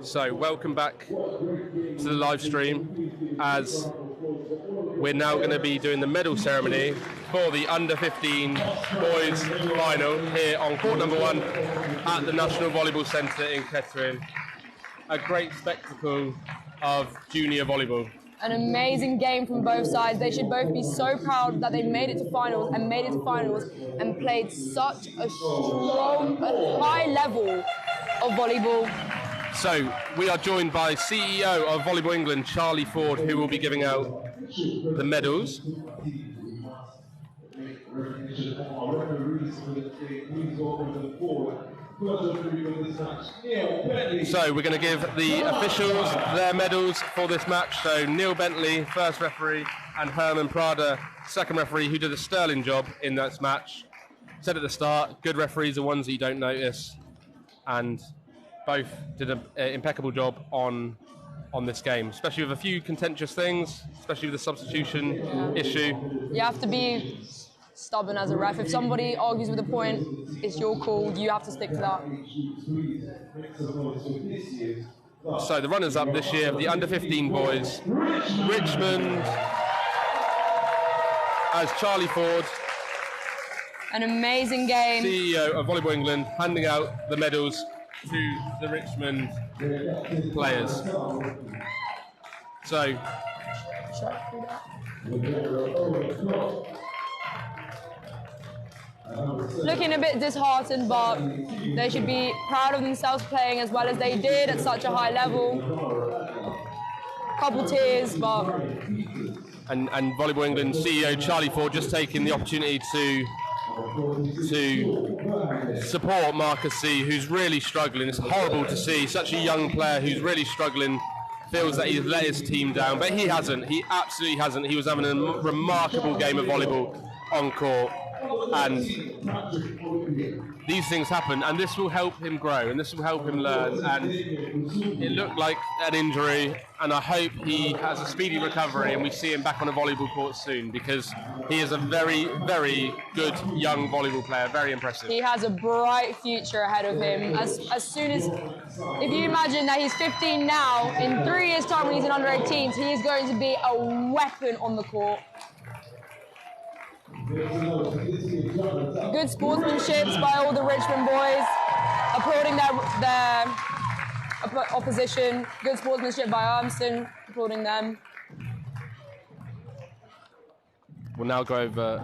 So, welcome back to the live stream as we're now going to be doing the medal ceremony for the under-15 boys final here on court number 1 at the National Volleyball Centre in Kettering. A great spectacle of junior volleyball. An amazing game from both sides. They should both be so proud that they made it to finals and played such a strong, high level of volleyball. So we are joined by CEO of Volleyball England, Charlie Ford, who will be giving out the medals. So we're going to give the officials their medals for this match. So Neil Bentley, first referee, and Herman Prada, second referee, who did a sterling job in that match. Said at the start, good referees are ones that you don't notice, and both did an impeccable job on this game, especially with a few contentious things, especially with the substitution issue. You have to be stubborn as a ref. If somebody argues with a point, it's your call. You have to stick to that. So the runners-up this year of the under-15 boys, Richmond, as Charlie Ford, an amazing game. CEO of Volleyball England, handing out the medals to the Richmond players. So, looking a bit disheartened, but they should be proud of themselves playing as well as they did at such a high level. Couple tears, but... And Volleyball England CEO Charlie Ford just taking the opportunity to support Marcus C, who's really struggling. It's horrible to see such a young player who's really struggling, feels that he's let his team down, but he hasn't. He absolutely hasn't. He was having a remarkable game of volleyball on court, and these things happen, and this will help him grow, and this will help him learn. And it looked like an injury, and I hope he has a speedy recovery and we see him back on a volleyball court soon, because he is a very, very good young volleyball player, very impressive. He has a bright future ahead of him. As soon as, if you imagine that he's 15 now, in 3 years' time when he's in under-18s, he is going to be a weapon on the court. Good sportsmanship by all the Richmond boys, applauding their opposition. Good sportsmanship by Urmston, applauding them. We'll now go over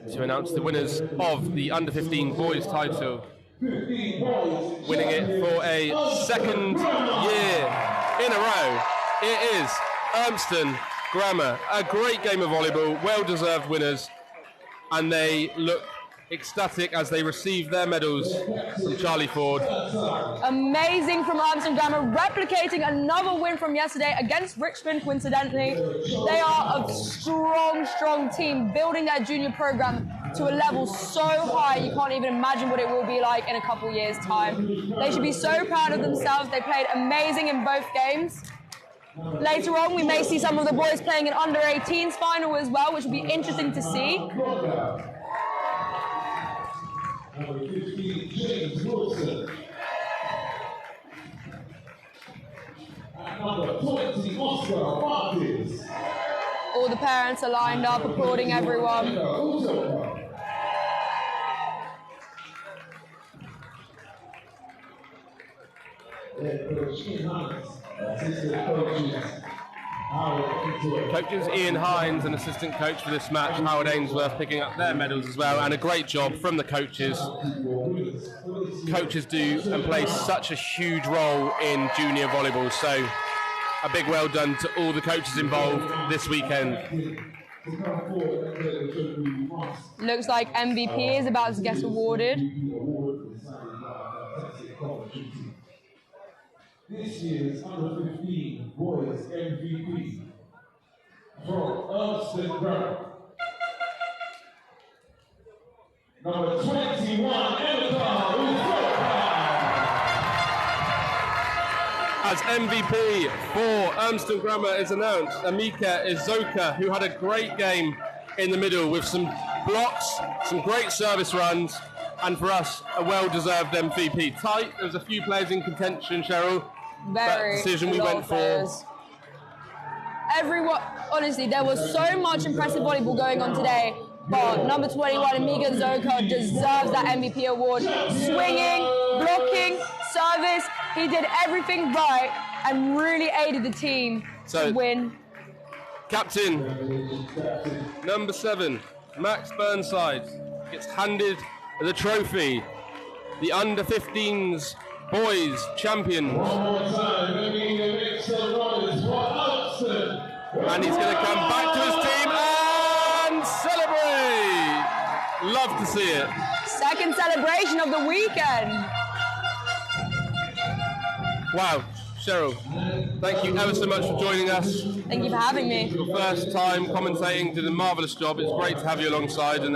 to announce the winners of the under-15 boys title. Winning it for a second year in a row, it is Urmston Grammar. A great game of volleyball, well-deserved winners, and they look ecstatic as they receive their medals from Charlie Ford. Amazing from Urmston Grammar, replicating another win from yesterday against Richmond, coincidentally. They are a strong, strong team, building their junior program to a level so high you can't even imagine what it will be like in a couple years' time. They should be so proud of themselves. They played amazing in both games. Later on, we may see some of the boys playing an under-18s final as well, which will be interesting to see. All the parents are lined up, applauding everyone. Coaches Ian Hines, an assistant coach for this match, Howard Ainsworth, picking up their medals as well, and a great job from the coaches. Coaches do and play such a huge role in junior volleyball, so a big well done to all the coaches involved this weekend. Looks like MVP is about to get awarded. This year's under-15 boys MVP from Urmston Grammar. Number 21, As MVP for Urmston Grammar is announced, Amika Izoka, who had a great game in the middle with some blocks, some great service runs, and for us, a well-deserved MVP. Tight. There was a few players in contention, Cheryl. Very That decision we lot went of for. players. Everyone, honestly, there was so much impressive volleyball going on today. But number 21, Amiga Zoka, deserves that MVP award. Swinging, blocking, service, he did everything right and really aided the team to win. Captain, number 7, Max Burnside, gets handed the trophy. The under-15s boys champions. One more time, let me make some noise for Urmston. And he's going to come back to his team and celebrate. Love to see it. Second celebration of the weekend. Wow, Cheryl, thank you ever so much for joining us. Thank you for having me. Your first time commentating, did a marvellous job. It's great to have you alongside, and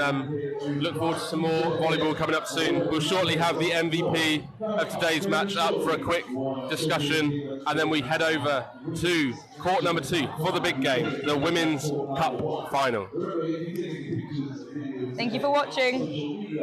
look forward to some more volleyball coming up soon. We'll shortly have the MVP of today's match up for a quick discussion, and then we head over to court number 2 for the big game, the Women's Cup Final. Thank you for watching.